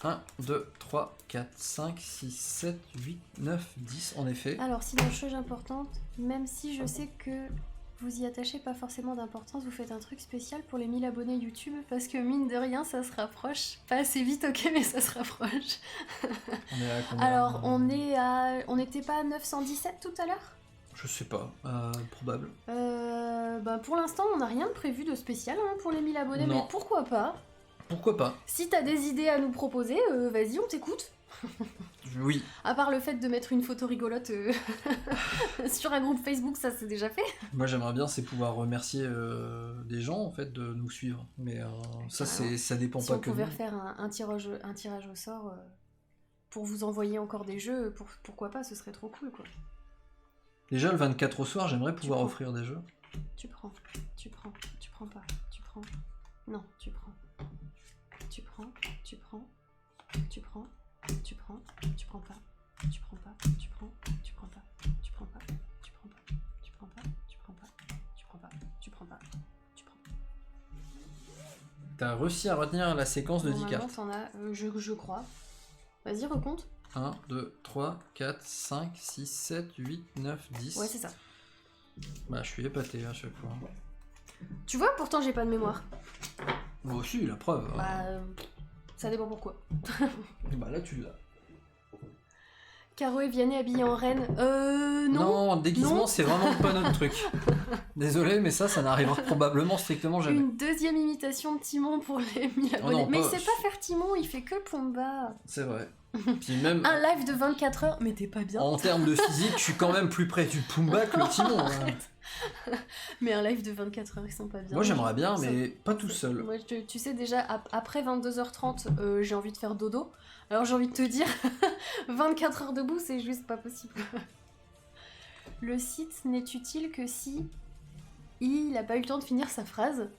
1, 2, 3, 4, 5, 6, 7, 8, 9, 10 en effet. Alors, sinon, chose importante, même si je sais que vous y attachez pas forcément d'importance, vous faites un truc spécial pour les 1000 abonnés YouTube, parce que mine de rien, ça se rapproche. Pas assez vite, ok, mais ça se rapproche. On est à combien? Alors, on n'était pas à 917 tout à l'heure? Je sais pas, probable. Bah pour l'instant, on n'a rien de prévu de spécial hein, pour les 1000 abonnés, Non. mais pourquoi pas? Pourquoi pas? Si t'as des idées à nous proposer, vas-y, on t'écoute. Oui. À part le fait de mettre une photo rigolote sur un groupe Facebook, ça c'est déjà fait. Moi j'aimerais bien c'est pouvoir remercier des gens en fait de nous suivre, mais ça ça dépend Si pas on que pouvait nous. refaire un tirage au sort pour vous envoyer encore des jeux, pourquoi pas, ce serait trop cool quoi. Déjà le 24 au soir j'aimerais pouvoir prends. offrir des jeux. Tu prends pas, tu prends, non, tu prends, tu prends pas, tu prends pas, tu prends pas, tu prends pas, tu prends pas, tu prends pas, tu prends pas, tu prends pas, tu prends pas, tu prends pas, tu prends pas, tu prends pas, tu prends pas. T'as réussi à retenir la séquence de 10 Normalement, cartes. t'en as, je crois. Vas-y, recompte. 1, 2, 3, 4, 5, 6, 7, 8, 9, 10. Ouais, c'est ça. Bah je suis épaté à chaque fois. Tu vois, pourtant j'ai pas de mémoire. Moi aussi la preuve. Bah, ça dépend pourquoi. Bah là tu l'as. Caro et Vianney habillés en reine. Non. Non, déguisement Non. c'est vraiment pas notre truc. Désolé mais ça n'arrivera probablement strictement jamais. Une deuxième imitation de Timon pour les 1000 abonnés. non, mais pas- il sait pas faire Timon, il fait que Pumba. C'est vrai. Puis même Un live de 24 heures, mais t'es pas bien. en termes de physique, je suis quand même plus près du Pumba que le Timon. Hein. Mais un live de 24 heures, ils sont pas bien. Moi j'aimerais bien, Ça- mais pas tout seul. Moi, tu sais déjà, après 22h30, j'ai envie de faire dodo. Alors j'ai envie de te dire, 24 heures debout, c'est juste pas possible. Le site n'est utile que si il a pas eu le temps de finir sa phrase.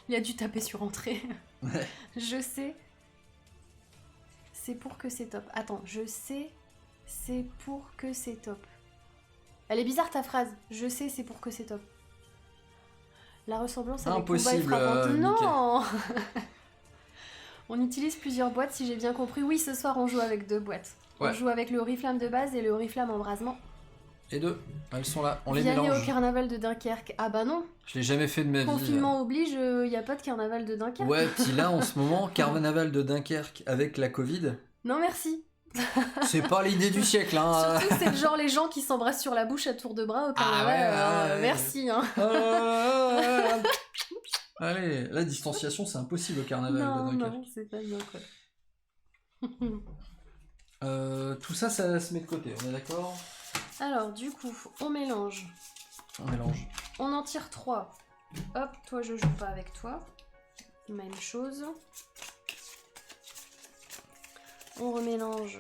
Il a dû taper sur entrée. Ouais. Je sais. C'est pour que c'est top. Attends, je sais. C'est pour que c'est top. Elle est bizarre ta phrase. Je sais, c'est pour que c'est top. La ressemblance avec Pumba est Impossible, frappante. Mickey. Non. On utilise plusieurs boîtes, si j'ai bien compris. Oui, ce soir on joue avec 2 boîtes. Ouais. On joue avec le Oriflamme de base et le Oriflamme embrasement. Et deux, elles sont là, on les Vianney mélange. au carnaval de Dunkerque. Ah bah non. Je l'ai jamais fait de ma vie. Confinement oblige, y a pas de carnaval de Dunkerque. Ouais, puis là en ce moment, carnaval de Dunkerque avec la Covid, Non merci. c'est pas l'idée du siècle. Hein. Surtout c'est le genre les gens qui s'embrassent sur la bouche à tour de bras au carnaval. ouais, alors, ouais. merci hein. Allez, la distanciation c'est impossible au carnaval Non, de Dunkerque. non, c'est pas bien quoi. Tout ça, ça se met de côté, on est d'accord? Alors du coup, on mélange. On mélange. On en tire 3. Hop, toi je joue pas avec toi. Même chose. On remélange.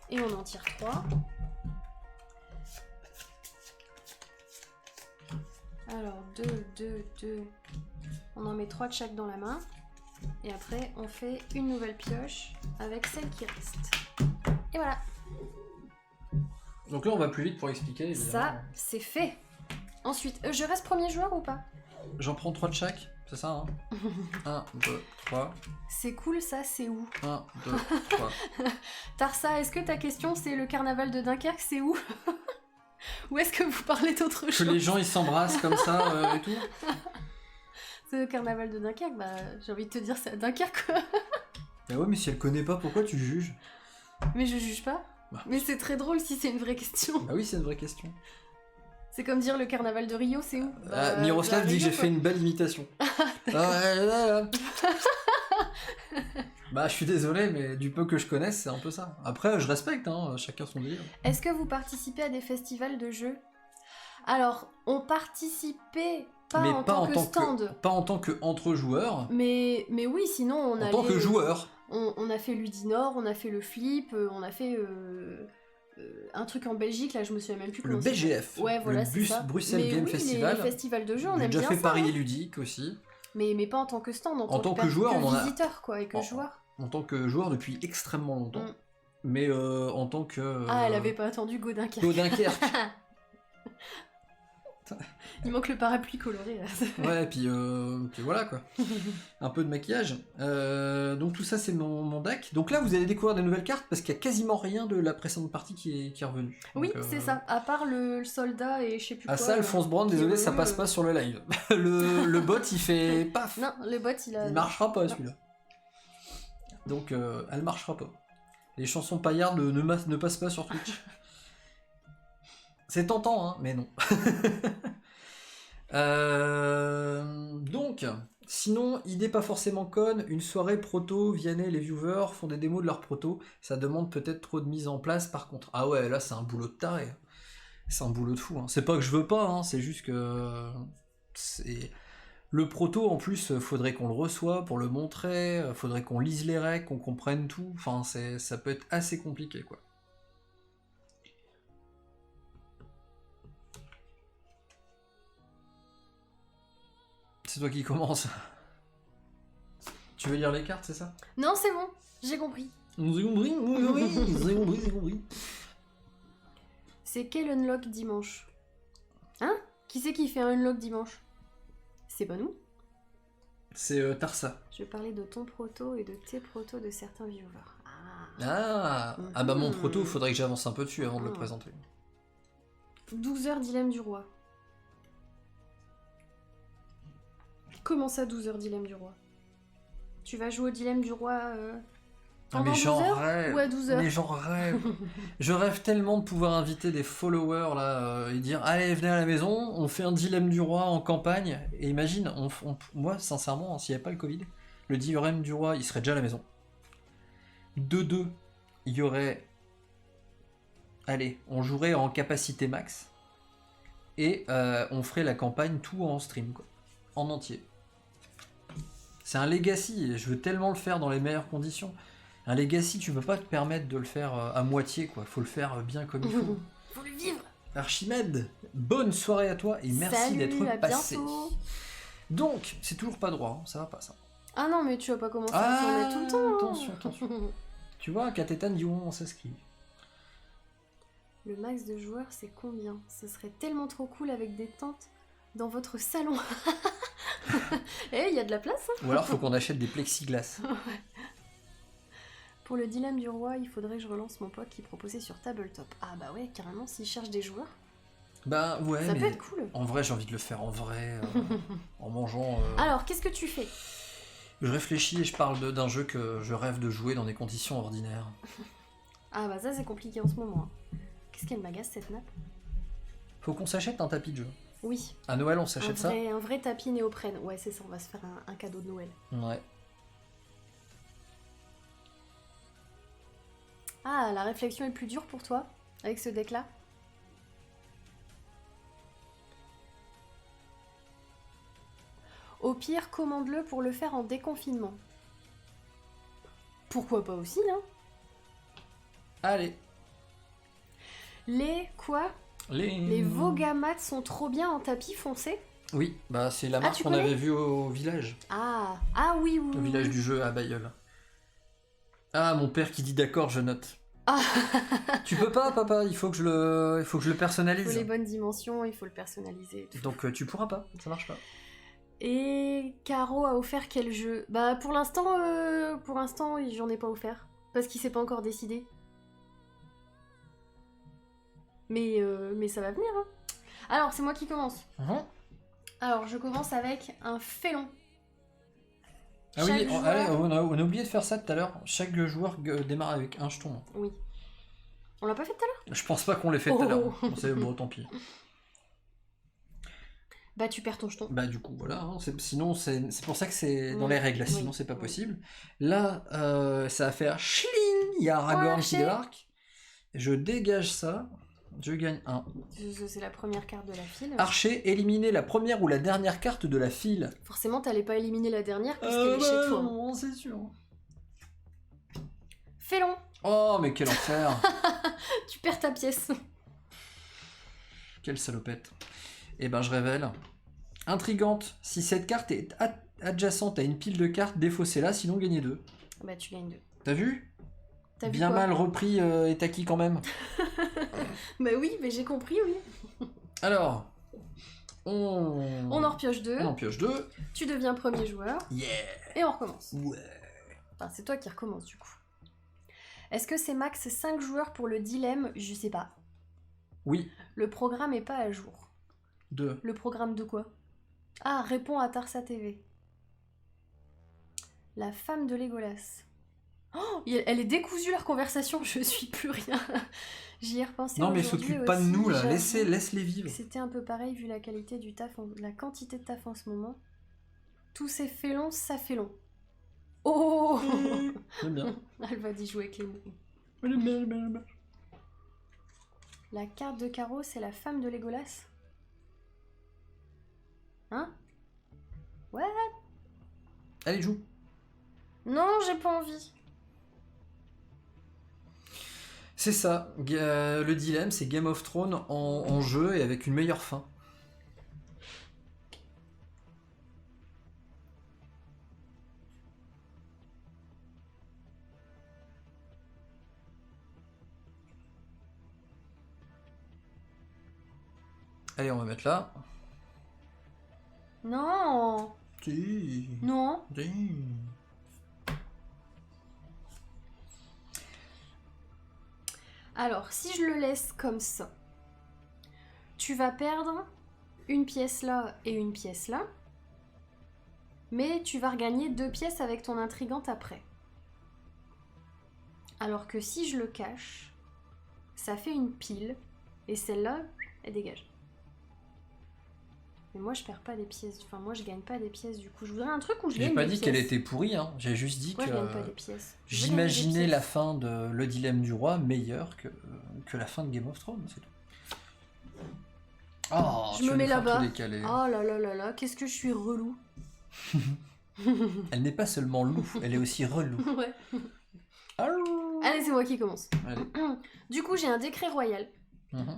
Et on en tire 3. Alors 2, 2, 2. On en met 3 de chaque dans la main. Et après, on fait une nouvelle pioche avec celle qui reste. Et voilà. Donc là, on va plus vite pour expliquer. Évidemment. Ça, c'est fait. Ensuite, je reste premier joueur ou pas? J'en prends 3 de chaque, c'est ça, hein 1, 2, 3. C'est cool, ça, c'est où? 1, 2, 3. Tarsa, est-ce que ta question, c'est le carnaval de Dunkerque, c'est où? Ou est-ce que vous parlez d'autre chose? Que les gens, ils s'embrassent comme ça et tout. C'est le carnaval de Dunkerque, bah j'ai envie de te dire c'est à Dunkerque quoi. Bah ouais, mais si elle connaît pas, pourquoi tu juges? Mais je juge pas. Bah. Mais c'est très drôle si c'est une vraie question. Bah oui, c'est une vraie question. C'est comme dire le carnaval de Rio, c'est où? Miroslav dit que j'ai Rio, fait une belle imitation. Bah je suis désolé, mais du peu que je connaisse, c'est un peu ça. Après, je respecte, hein, chacun son délire. Est-ce que vous participez à des festivals de jeux? Alors, on participait pas mais en pas tant en que tant stand. pas en tant que entre joueurs. Mais oui, sinon on a. En tant que joueur. On a fait Ludinor, on a fait le Flip, on a fait un truc en Belgique, là je me souviens même plus comment Le ça BGF. s'appelle. Ouais, voilà, c'est ça. Bruxelles mais Game oui, Festival. Les festivals de jeux, on J'ai aime déjà bien fait ça. Paris et hein. Ludique aussi. Mais pas en tant que stand, En tant que joueur, on en a- visiteur quoi, et que joueur. En tant que joueur depuis extrêmement longtemps. Mm. Mais en tant que. Ah, elle avait pas attendu Godin Dunkerque. Il manque le parapluie coloré là. Ouais, puis voilà quoi. Un peu de maquillage. Donc tout ça, c'est mon deck. Donc là, vous allez découvrir de nouvelles cartes parce qu'il y a quasiment rien de la précédente partie qui est revenu. Oui, Donc, c'est ça. À part le soldat et je sais plus quoi. Ah ça, Alphonse Brand, qui désolé, est ça passe pas sur le live. le bot, il fait paf. Non, le bot il a. Il marchera pas celui-là. Donc elle marchera pas. Les chansons paillardes ne passent pas sur Twitch. C'est tentant, hein, mais non. Donc, sinon, idée pas forcément conne, une soirée proto, Vianney, les viewers font des démos de leur proto, ça demande peut-être trop de mise en place par contre. Ah ouais, là c'est un boulot de taré. C'est un boulot de fou. Hein. C'est pas que je veux pas, hein, c'est juste que... c'est... Le proto, en plus, faudrait qu'on le reçoive pour le montrer, faudrait qu'on lise les règles, qu'on comprenne tout, enfin, ça peut être assez compliqué, quoi. C'est toi qui commence. Tu veux lire les cartes, c'est ça? Non, c'est bon, j'ai compris. J'ai compris. C'est quel unlock dimanche? Hein? Qui c'est qui fait un unlock dimanche? C'est pas nous? C'est Tarsa. Je parlais de ton proto et de tes protos de certains viewers. Ah bah mon proto, faudrait que j'avance un peu dessus avant de le présenter. 12 heures dilemme du roi. Comment ça 12 heures dilemme du roi? Tu vas jouer au dilemme du roi pendant 12 heures rêve. ou à 12 heures? Mais j'en rêve. Je rêve tellement de pouvoir inviter des followers là et dire allez venez à la maison, on fait un dilemme du roi en campagne et imagine, moi sincèrement s'il n'y avait pas le Covid, le dilemme du roi il serait déjà à la maison. De deux, il y aurait, allez, on jouerait en capacité max et on ferait la campagne tout en stream quoi, en entier. C'est un legacy et je veux tellement le faire dans les meilleures conditions. Un legacy, tu peux pas te permettre de le faire à moitié, quoi. Faut le faire bien comme il faut. Faut le vivre. Archimède, bonne soirée à toi et merci d'être passé. Bientôt. Donc, c'est toujours pas droit, hein. Ça va pas ça. Ah non, mais tu vas pas commencer à s'en mettre tout le temps. Attention, attention. Tu vois, Katetan dit où on s'inscrit. Le max de joueurs, c'est combien? Ce serait tellement trop cool avec des tentes dans votre salon. Eh, il y a de la place. Hein. Ou alors, faut qu'on achète des plexiglas. Ouais. Pour le dilemme du roi, il faudrait que je relance mon pote qui proposait sur Tabletop. Ah bah ouais, carrément, s'il cherche des joueurs. Bah ouais, ça mais peut être cool. En vrai, j'ai envie de le faire en vrai, en mangeant... Alors, qu'est-ce que tu fais? Je réfléchis et je parle d'un jeu que je rêve de jouer dans des conditions ordinaires. Ah bah ça, c'est compliqué en ce moment. Qu'est-ce qu'elle m'agace, cette nappe? Faut qu'on s'achète un tapis de jeu. Oui. À Noël, on s'achète ça? Un vrai tapis néoprène. Ouais, c'est ça, on va se faire un cadeau de Noël. Ouais. Ah, la réflexion est plus dure pour toi, avec ce deck-là? Au pire, commande-le pour le faire en déconfinement. Pourquoi pas aussi, hein? Allez. Les quoi? Les Vogamats sont trop bien en tapis foncé? Oui, bah c'est la marque tu qu'on connais avait vue au village. Ah oui, oui. Au village du jeu à Bayeul. Ah, mon père qui dit d'accord, je note. Ah. Tu peux pas, papa, il faut que je le Il faut personnalise. les bonnes dimensions, il faut le personnaliser. Et tout. Donc tu pourras pas, ça marche pas. Et Caro a offert quel jeu? Bah pour l'instant, j'en ai pas offert. Parce qu'il s'est pas encore décidé. Mais ça va venir. Hein. Alors, c'est moi qui commence. Alors, je commence avec un félon. Ah oui, allez, on a oublié de faire ça tout à l'heure. Chaque joueur démarre avec un jeton. Oui. On l'a pas fait tout à l'heure? Je pense pas qu'on l'ait fait tout à l'heure. Bon, tant pis. Bah tu perds ton jeton. Bah du coup voilà, hein. Sinon c'est pour ça que c'est dans les règles, sinon c'est pas possible. Là ça va faire schling, il y a Aragorn qui débarque. Je dégage ça, je gagne 1. C'est la première carte de la file. Archer, éliminer la première ou la dernière carte de la file. Forcément t'allais pas éliminer la dernière puisqu'elle est chez toi. Non, c'est sûr. Félon. Oh mais quel enfer. Tu perds ta pièce. Quelle salopette. Et ben je révèle. Intrigante, si cette carte est adjacente à une pile de cartes, défaussez-la, sinon gagnez 2. Bah tu gagnes 2. T'as vu? T'as bien vu quoi? mal repris est acquis quand même. Bah oui, mais j'ai compris, oui. Alors, on en repioche 2. On en pioche 2. Tu deviens premier joueur. Yeah. Et on recommence. Ouais. Enfin, c'est toi qui recommence du coup. Est-ce que c'est max 5 joueurs pour le dilemme? Je sais pas. Oui. Le programme est pas à jour. 2. Le programme de quoi? Ah, réponds à Tarsa TV. La femme de Légolas. Oh, elle est décousue leur conversation, je suis plus rien. J'y ai repensé. Non mais s'occupe pas de nous là, laisse-les vivre. C'était un peu pareil vu la qualité du taf, la quantité de taf en ce moment. Tous ces félons, ça fait long. Oh. J'aime bien. Elle va d'y jouer avec les mots. J'aime bien. La carte de carreau, c'est la femme de Légolas. Hein? What? Allez, joue. Non, j'ai pas envie. C'est ça. Le dilemme, c'est Game of Thrones en jeu et avec une meilleure fin. Allez, on va mettre là. Non. Si. Non. Si. Alors, si je le laisse comme ça, tu vas perdre une pièce là et une pièce là, mais tu vas regagner 2 pièces avec ton intrigante après. Alors que si je le cache, ça fait une pile, et celle-là, elle dégage. Mais moi, je perds pas des pièces. Enfin, moi, je gagne pas des pièces. Du coup, je voudrais un truc où je gagne des pièces. J'ai pas dit qu'elle était pourrie, hein. J'ai juste dit moi, que je gagne pas des pièces. j'imaginais la fin de Le Dilemme du Roi meilleure que la fin de Game of Thrones, c'est tout. Oh, je me mets là-bas. Oh là là là là, qu'est-ce que je suis relou. Elle n'est pas seulement loup, elle est aussi relou. Ouais. Allez, c'est moi qui commence. Allez. Du coup, j'ai un décret royal.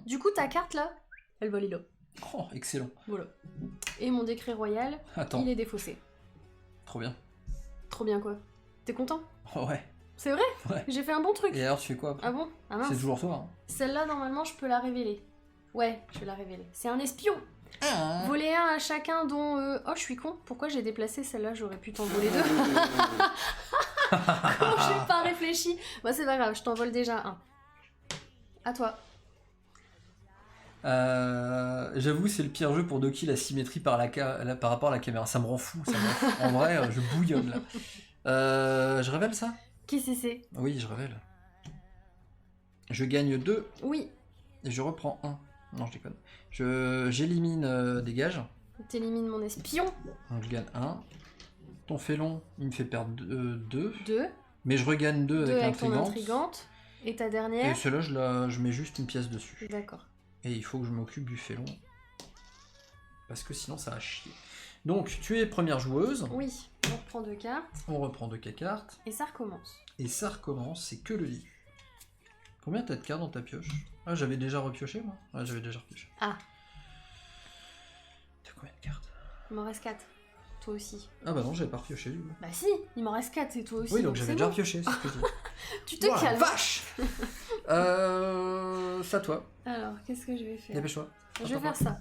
Du coup, ta carte là, elle va aller là. Oh, excellent. Voilà. Et mon décret royal, il est défaussé. Trop bien. Trop bien quoi. T'es content? Oh, ouais. C'est vrai? Ouais. J'ai fait un bon truc. Et alors, tu fais quoi après? Ah bon? Ah mince. C'est toujours toi. Hein. Celle-là, normalement, je peux la révéler. Ouais, je vais la révéler. C'est un espion. Ah. Voler un à chacun dont... Oh, je suis con. Pourquoi j'ai déplacé celle-là? J'aurais pu t'en voler 2. Comment j'ai pas réfléchi? Bah c'est pas grave, je t'en vole déjà un. À toi. J'avoue, c'est le pire jeu pour Doki, la symétrie par rapport à la caméra. Ça me rend fou. En vrai, je bouillonne là. Je révèle ça? Qui c'est? Oui, je révèle. Je gagne 2. Oui. Et je reprends 1. Non, je déconne. J'élimine dégage. T'élimines mon espion. Donc je gagne 1. Ton félon, il me fait perdre 2. 2. Mais je regagne 2 avec ton intrigante. Et ta dernière? Et celle-là, je mets juste une pièce dessus. D'accord. Et il faut que je m'occupe du félon. Parce que sinon, ça va chier. Donc, tu es première joueuse. Oui, on reprend 2 cartes. On reprend 2 cartes. Et ça recommence. Et ça recommence, c'est que le début. Combien t'as de cartes dans ta pioche? Ah, j'avais déjà repioché, moi? Ouais, j'avais déjà repioché. Ah. T'as combien de cartes? Il m'en reste 4. Toi aussi. Ah bah non, j'avais pas repioché. Lui. Bah si, il m'en reste 4, c'est toi aussi. Oui, donc j'avais c'est déjà bon. repioché, c'est ce que je dis. Tu te calmes. Vache. C'est à toi. Alors, qu'est-ce que je vais faire? Dépêche-toi. Je vais faire ça.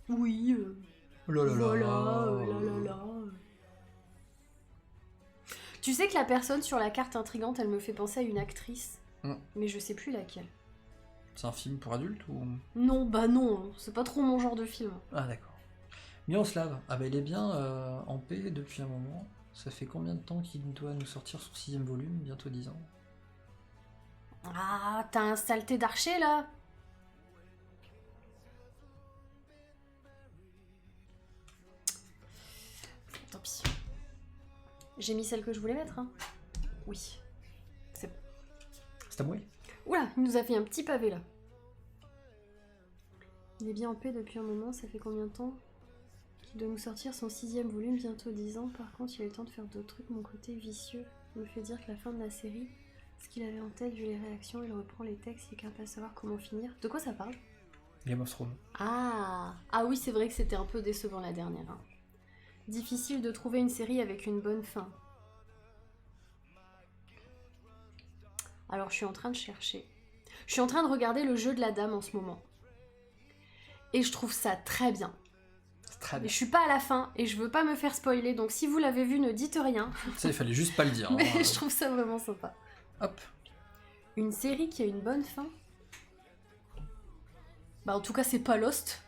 Oui. Voilà. Là. Tu sais que la personne sur la carte intrigante, elle me fait penser à une actrice. Mais je sais plus laquelle. C'est un film pour adultes ou... Non, bah non, c'est pas trop mon genre de film. Ah d'accord. Miroslav, ah bah il est bien en paix depuis un moment. Ça fait combien de temps qu'il doit nous sortir son 6ème volume? Bientôt 10 ans. Ah, t'as un saleté d'archer là? Tant pis. J'ai mis celle que je voulais mettre, hein. Oui. C'est bon. C'est à moi? Oula, il nous a fait un petit pavé là. Il est bien en paix depuis un moment, ça fait combien de temps qu'il doit nous sortir son 6ème volume, bientôt 10 ans. Par contre, il a eu le temps de faire d'autres trucs. Mon côté vicieux me fait dire que la fin de la série, ce qu'il avait en tête, vu les réactions, il reprend les textes, il est capable de savoir comment finir. De quoi ça parle? Game of Thrones. Ah oui, c'est vrai que c'était un peu décevant la dernière. Hein. Difficile de trouver une série avec une bonne fin. Alors, je suis en train de chercher. Je suis en train de regarder le jeu de la dame en ce moment. Et je trouve ça très bien. C'est très Mais bien. je suis pas à la fin et je veux pas me faire spoiler, donc si vous l'avez vu, ne dites rien. Ça, il fallait juste pas le dire. Mais hein. je trouve ça vraiment sympa. Hop. Une série qui a une bonne fin? Bah en tout cas, c'est pas Lost.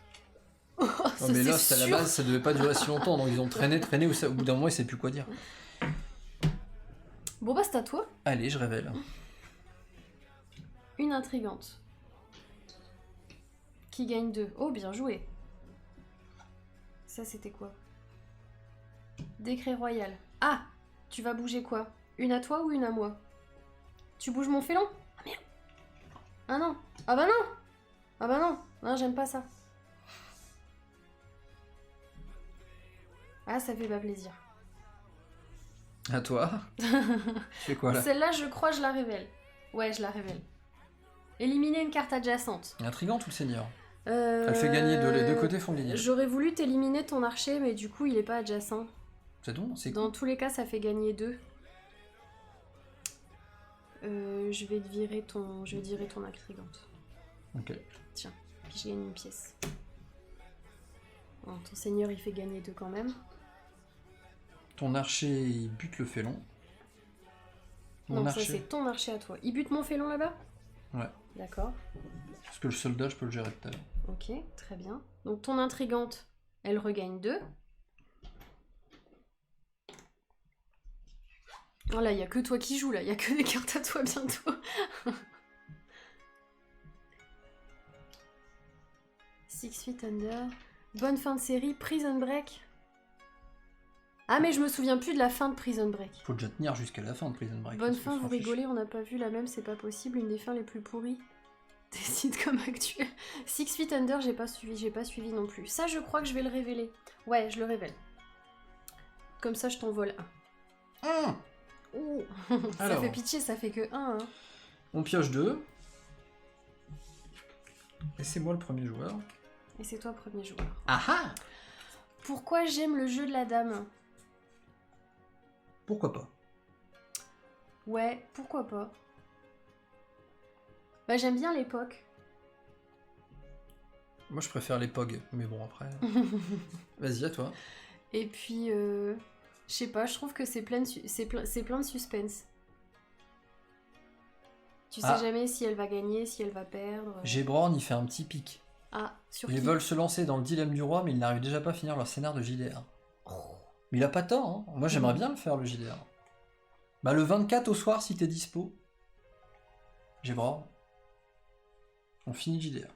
Oh, Non ça, mais c'est Lost, à la sûr. base, ça devait pas durer si longtemps, donc ils ont traîné, au bout d'un moment, ils savaient plus quoi dire. Bon bah c'est à toi. Allez, je révèle. Une intrigante. Qui gagne 2. Oh, bien joué. Ça, c'était quoi? Décret royal. Ah! Tu vas bouger quoi? Une à toi ou une à moi? Tu bouges mon félon? Ah merde! Ah non! Ah bah non! Ah bah non! Non, j'aime pas ça. Ah, ça fait pas plaisir. À toi. Tu fais quoi là? Celle-là, je crois, je la révèle. Ouais, je la révèle. Éliminer une carte adjacente. Intrigante ou le seigneur? Elle fait gagner les deux côtés font gagner. J'aurais voulu t'éliminer ton archer, mais du coup, il est pas adjacent. C'est tout? C'est Dans cool. tous les cas, ça fait gagner 2. Je vais te virer ton... Je vais virer ton intrigante. Ok. Tiens, puis je gagne une pièce. Bon, ton seigneur, il fait gagner 2 quand même. Ton archer, il bute le félon. Mon Donc ça, archer. c'est ton archer à toi. Il bute mon félon là-bas? Ouais. D'accord. Parce que le soldat, je peux le gérer tout à l'heure. Ok, très bien. Donc ton intrigante, elle regagne 2. Oh là, il n'y a que toi qui joues là, il n'y a que des cartes à toi bientôt. Six Feet Under. Bonne fin de série, Prison Break. Ah mais je me souviens plus de la fin de Prison Break. Faut déjà tenir jusqu'à la fin de Prison Break. Bonne parce que fin, s'en vous fiche. rigolez, on n'a pas vu la même, c'est pas possible, une des fins les plus pourries des sitcoms actuels. Six Feet Under, j'ai pas suivi non plus. Ça, je crois que je vais le révéler. Ouais, je le révèle. Comme ça, je t'en vole un. Ouh. Ça Alors. fait pitié, ça fait que 1. Hein. On pioche 2. Et c'est moi le premier joueur. Et c'est toi premier joueur. Ah ah! Pourquoi j'aime le jeu de la dame? Pourquoi pas? Ouais, pourquoi pas? Bah j'aime bien l'époque. Moi je préfère les POG, mais bon après. Vas-y, à toi. Et puis, je sais pas, je trouve que c'est plein de suspense. Tu sais jamais si elle va gagner, si elle va perdre. Gébron, il fait un petit pic. Ah, sur Ils qui? veulent se lancer dans le dilemme du roi, mais ils n'arrivent déjà pas à finir leur scénar de JDR. Mais il a pas tort, hein. Moi j'aimerais bien le faire le JDR. Bah le 24 au soir si t'es dispo. Gébron. On finit JDR.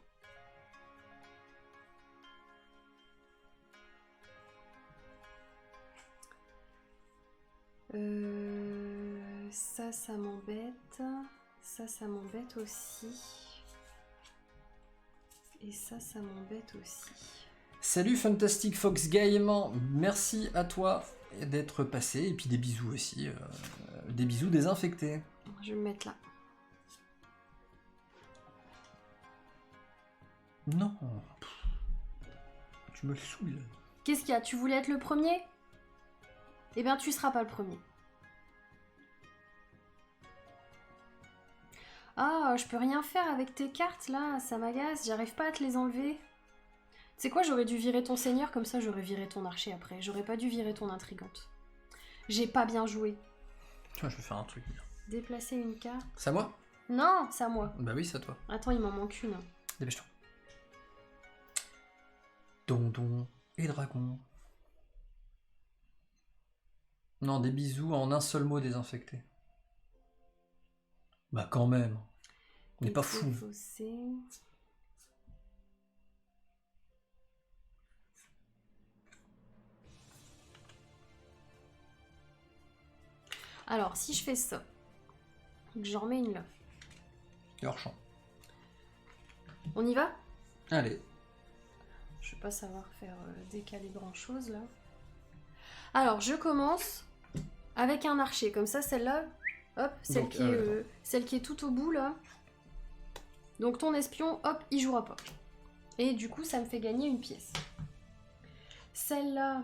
Ça m'embête. Ça m'embête aussi. Et ça m'embête aussi. Salut Fantastic Fox Game, merci à toi d'être passé, et puis des bisous aussi, des bisous désinfectés. Je vais me mettre là. Non. Tu me saoules. Qu'est-ce qu'il y a? Tu voulais être le premier? Eh bien, tu seras pas le premier. Ah, je peux rien faire avec tes cartes, là. Ça m'agace. J'arrive pas à te les enlever. Tu sais quoi? J'aurais dû virer ton seigneur, comme ça j'aurais viré ton archer après. J'aurais pas dû virer ton intrigante. J'ai pas bien joué. Tiens, je vais faire un truc. Déplacer une carte. C'est à moi? Non, c'est à moi. Bah oui, c'est à toi. Attends, il m'en manque une. Dépêche-toi. Dondon et dragon. Non, des bisous en un seul mot désinfecté. Bah quand même. On n'est pas fou. Défausser. Alors, si je fais ça, que j'en remets une là. Hors champ. On y va? Allez. Je vais pas savoir faire décaler grand chose là. Alors, je commence avec un archer. Comme ça, celle-là, hop, celle qui est tout au bout là. Donc ton espion, hop, il jouera pas. Et du coup, ça me fait gagner une pièce. Celle-là,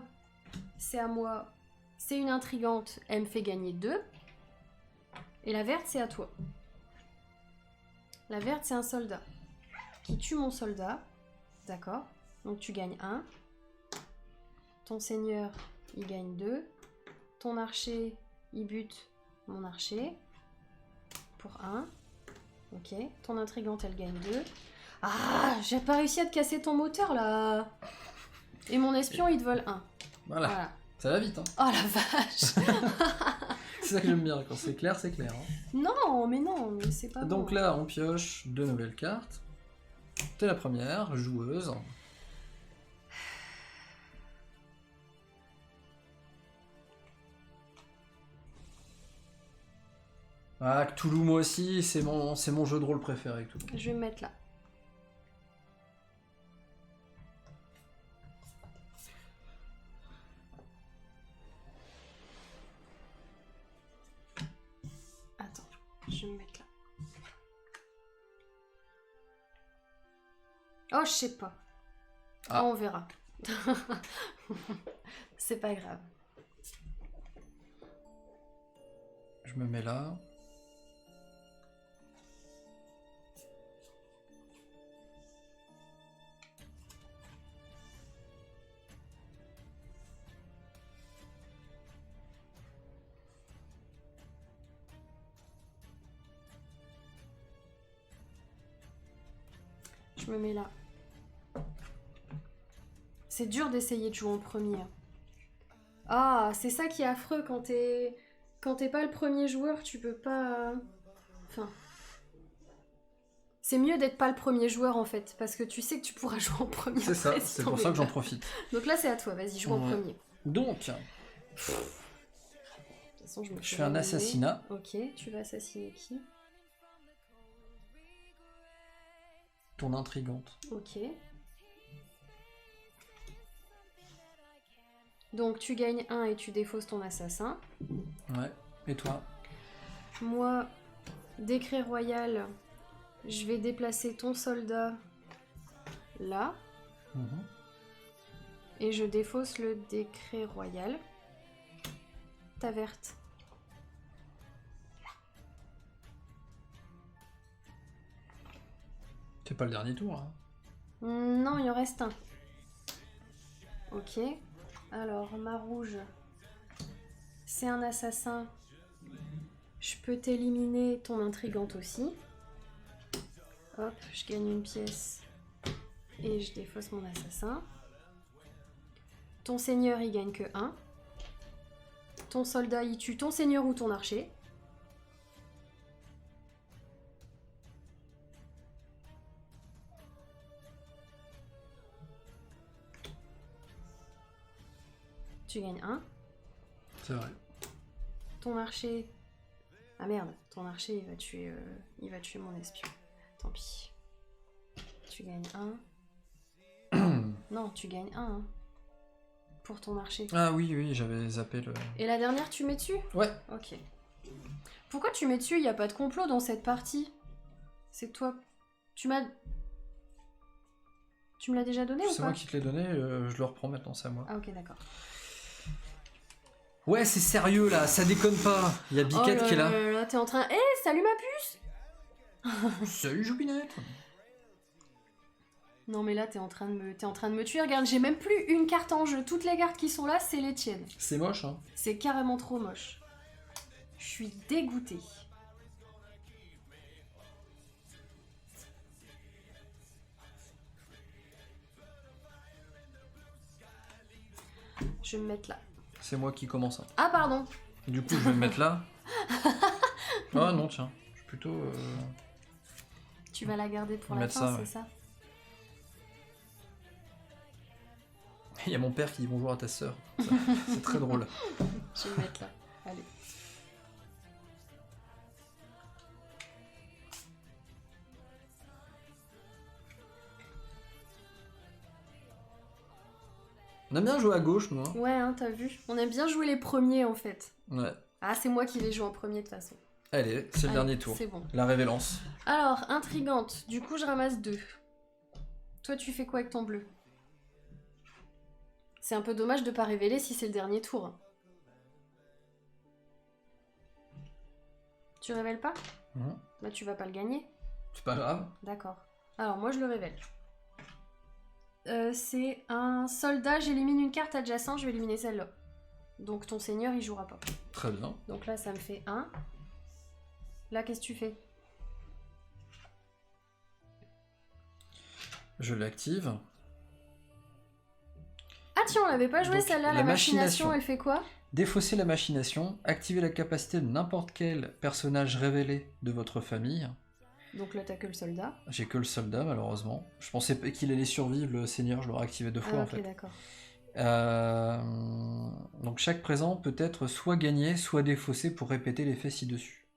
c'est à moi. C'est une intrigante, elle me fait gagner 2. Et la verte, c'est à toi. La verte, c'est un soldat. Qui tue mon soldat. D'accord. Donc tu gagnes 1. Ton seigneur, il gagne 2. Ton archer, il bute mon archer. Pour 1. Ok. Ton intrigante, elle gagne 2. Ah, j'ai pas réussi à te casser ton moteur, là. Et mon espion, il te vole 1. Voilà. Ça va vite, hein. Oh la vache. C'est ça que j'aime bien, quand c'est clair, c'est clair. Hein. Non, mais c'est pas Donc bon. là, on pioche 2 nouvelles cartes. T'es la première, joueuse. Ah, Cthulhu, moi aussi, c'est mon jeu de rôle préféré, Cthulhu. Je vais me mettre là. Attends, je vais me mettre là. Oh, je sais pas. Ah. On verra. C'est pas grave. Je me mets là. Je me mets là. C'est dur d'essayer de jouer en premier. Ah, c'est ça qui est affreux quand t'es pas le premier joueur, tu peux pas... Enfin... C'est mieux d'être pas le premier joueur en fait, parce que tu sais que tu pourras jouer en premier. C'est ça, c'est pour ça que j'en profite. Donc là c'est à toi, vas-y, joue en premier. Donc, de toute façon, je fais un assassinat. Ok, tu vas assassiner qui? Ton intrigante. Ok. Donc tu gagnes 1 et tu défausses ton assassin. Ouais. Et toi? Moi, décret royal, je vais déplacer ton soldat là. Et je défausse le décret royal. Ta verte. C'est pas le dernier tour, hein. Non, il en reste un. Ok. Alors, ma rouge, c'est un assassin. Je peux t'éliminer ton intrigante aussi. Hop, je gagne une pièce. Et je défausse mon assassin. Ton seigneur, il gagne que 1. Ton soldat, il tue ton seigneur ou ton archer. Tu gagnes 1. C'est vrai. Ton archer... Ah merde, ton archer, il va tuer mon espion. Tant pis. Tu gagnes 1. Non, tu gagnes 1. Hein, pour ton archer. Ah oui, j'avais zappé le... Et la dernière, tu mets dessus? Ouais. Ok. Pourquoi tu mets dessus? Il n'y a pas de complot dans cette partie. C'est toi... Tu m'as... Tu me l'as déjà donné ou C'est pas? moi qui te l'ai donné, je le reprends maintenant, c'est à moi. Ah ok, d'accord. Ouais, c'est sérieux là, ça déconne pas. Il y a Biquette qui est là. Là, t'es en train... Eh, salut ma puce. Salut Joupinette. Non mais là, t'es en train de me tuer. Regarde, j'ai même plus une carte en jeu. Toutes les cartes qui sont là, c'est les tiennes. C'est moche, hein. C'est carrément trop moche. Je suis dégoûtée. Je vais me mettre là. C'est moi qui commence. Hein. Ah pardon. Du coup, je vais me mettre là. Ah non, tiens. Je suis plutôt... Tu vas la garder pour On va la mettre fin, ça, c'est ouais. ça? Il y a mon père qui dit bonjour à ta sœur. C'est très drôle. Je vais me mettre là. Allez. On a bien joué à gauche, nous. Hein. Ouais, hein, t'as vu? On aime bien jouer les premiers en fait. Ouais. Ah, c'est moi qui vais jouer en premier de toute façon. Allez, c'est le Allez, dernier tour. C'est bon. La révélance. Alors, intrigante. Du coup, je ramasse 2. Toi, tu fais quoi avec ton bleu? C'est un peu dommage de pas révéler si c'est le dernier tour. Tu révèles pas? Bah, tu vas pas le gagner. C'est pas grave. D'accord. Alors, moi, je le révèle. C'est un soldat, j'élimine une carte adjacente, je vais éliminer celle-là. Donc, ton seigneur, il jouera pas. Très bien. Donc là, ça me fait 1. Là, qu'est-ce que tu fais? Je l'active. Ah tiens, on l'avait pas joué Donc, celle-là, la la machination, machination. elle fait quoi? Défausser la machination. Activer la capacité de n'importe quel personnage révélé de votre famille. Donc là, t'as que le soldat. J'ai que le soldat, malheureusement. Je pensais pas qu'il allait survivre, le seigneur. Je l'aurais activé 2 fois, Ah en ok, fait. d'accord. Donc chaque présent peut être soit gagné, soit défaussé pour répéter l'effet ci-dessus.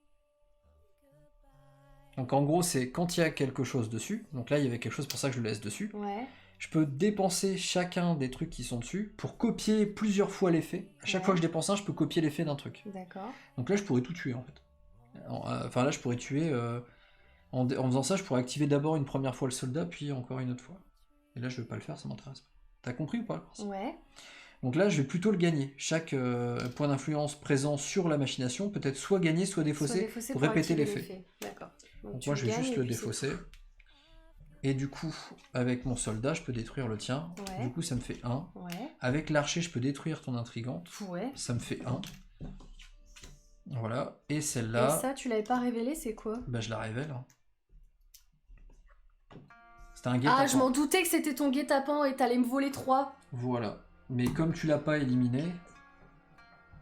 Donc en gros, c'est quand il y a quelque chose dessus, donc là il y avait quelque chose, pour ça que je le laisse dessus, Ouais. je peux dépenser chacun des trucs qui sont dessus pour copier plusieurs fois l'effet. À chaque fois que je dépense un, je peux copier l'effet d'un truc. D'accord. Donc là je pourrais tout tuer en fait. Enfin là je pourrais tuer... en faisant ça, je pourrais activer d'abord une première fois le soldat, puis encore une autre fois. Et là je vais pas le faire, ça m'intéresse pas. T'as compris ou pas le principe? Ouais. Donc là, je vais plutôt le gagner. Chaque point d'influence présent sur la machination peut être soit gagné, soit défaussé, pour répéter activer l'effet. D'accord. Donc moi, je vais juste le défausser. Et du coup, avec mon soldat, je peux détruire le tien. Ouais. Du coup, ça me fait 1. Ouais. Avec l'archer, je peux détruire ton intrigante. Ouais. Ça me fait 1. Voilà. Et Et celle-là, ça, tu l'avais pas révélé, c'est quoi? bah, je la révèle. Hein. C'était un guet-apens. Ah, je m'en doutais que c'était ton guet-apens et t'allais me voler 3. Voilà. Mais comme tu l'as pas éliminé...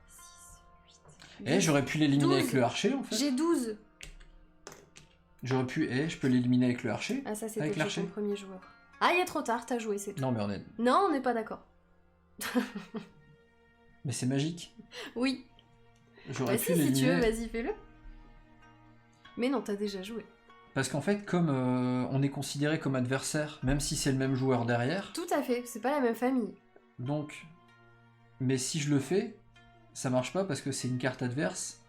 6, 8... Eh, j'aurais pu l'éliminer 12. avec le archer, en fait. J'ai 12. J'aurais pu... Eh, je peux l'éliminer avec le archer. Ah, ça, Avec c'était l'archer. ton premier joueur. Ah, il est trop tard, t'as joué, c'est tout. Non, mais on est... Non, on n'est pas d'accord. Mais c'est magique. Oui. J'aurais Bah pu si tu veux, l'éliminer. vas-y, fais-le. Mais non, t'as déjà joué. Parce qu'en fait, comme on est considéré comme adversaire, même si c'est le même joueur derrière, Tout à fait, c'est pas la même famille. donc... Mais si je le fais, ça marche pas parce que c'est une carte adverse.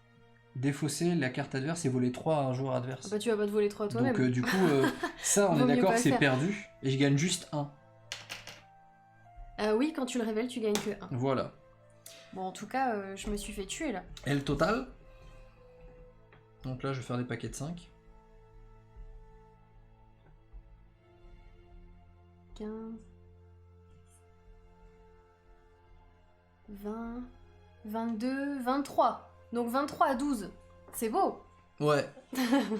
Défausser la carte adverse et voler 3 à un joueur adverse. Ah bah tu vas pas te voler 3 toi-même. Donc du coup, ça, on Vaut est mieux d'accord pas que le c'est faire. perdu. Et je gagne juste 1. Oui, quand tu le révèles, tu gagnes que 1. Voilà. Bon, en tout cas, je me suis fait tuer là. Et le total. Donc là, je vais faire des paquets de 5. 15... 20... 22... 23. Donc 23 à 12. C'est beau. Ouais.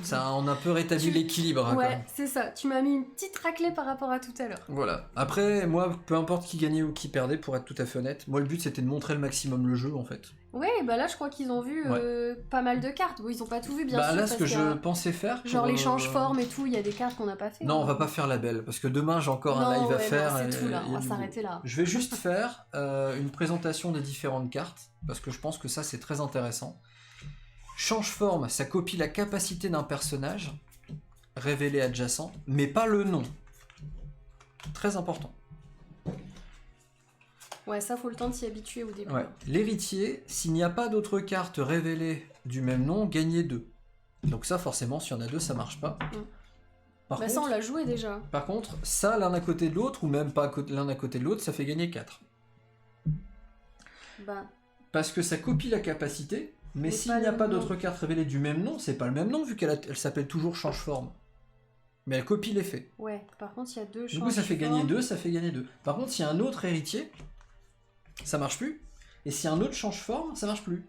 Ça, on a un peu rétabli Tu- l'équilibre. Hein, quand Ouais, même. c'est ça. Tu m'as mis une petite raclée par rapport à tout à l'heure. Voilà. Après, moi, peu importe qui gagnait ou qui perdait, pour être tout à fait honnête, moi, le but, c'était de montrer le maximum le jeu, en fait. Ouais, bah là, je crois qu'ils ont vu pas mal de cartes. Bon, ils ont pas tout vu, bien Bah sûr. là, ce parce que qu'il y a- je pensais faire... Genre pour, l'échange forme et tout, il y a des cartes qu'on n'a pas fait. Non, on hein. va pas faire la belle, parce que demain, j'ai encore un Non, live à ouais, faire. non, et- c'est tout là, et- on va s'arrêter là. Je vais juste faire une présentation des différentes cartes, parce que je pense que ça, c'est très intéressant. Change forme, ça copie la capacité d'un personnage, révélé adjacent, mais pas le nom. Très important. Ouais, ça, faut le temps de s'y habituer au début. Ouais. L'héritier, s'il n'y a pas d'autres cartes révélées du même nom, gagnez 2. Donc ça, forcément, s'il y en a 2, ça marche pas. Bah ça on l'a joué déjà. Par contre, ça l'un à côté de l'autre, ou même pas l'un à côté de l'autre, ça fait gagner 4. Bah. Parce que ça copie la capacité, mais s'il n'y a pas d'autres cartes révélées du même nom, c'est pas le même nom vu qu'elle s'appelle toujours change-forme. Mais elle copie l'effet. Ouais, par contre il y a 2 change-forme. Du coup ça fait gagner 2, ça fait gagner 2. Par contre, s'il y a un autre héritier, ça marche plus. Et s'il y a un autre change-forme, ça marche plus.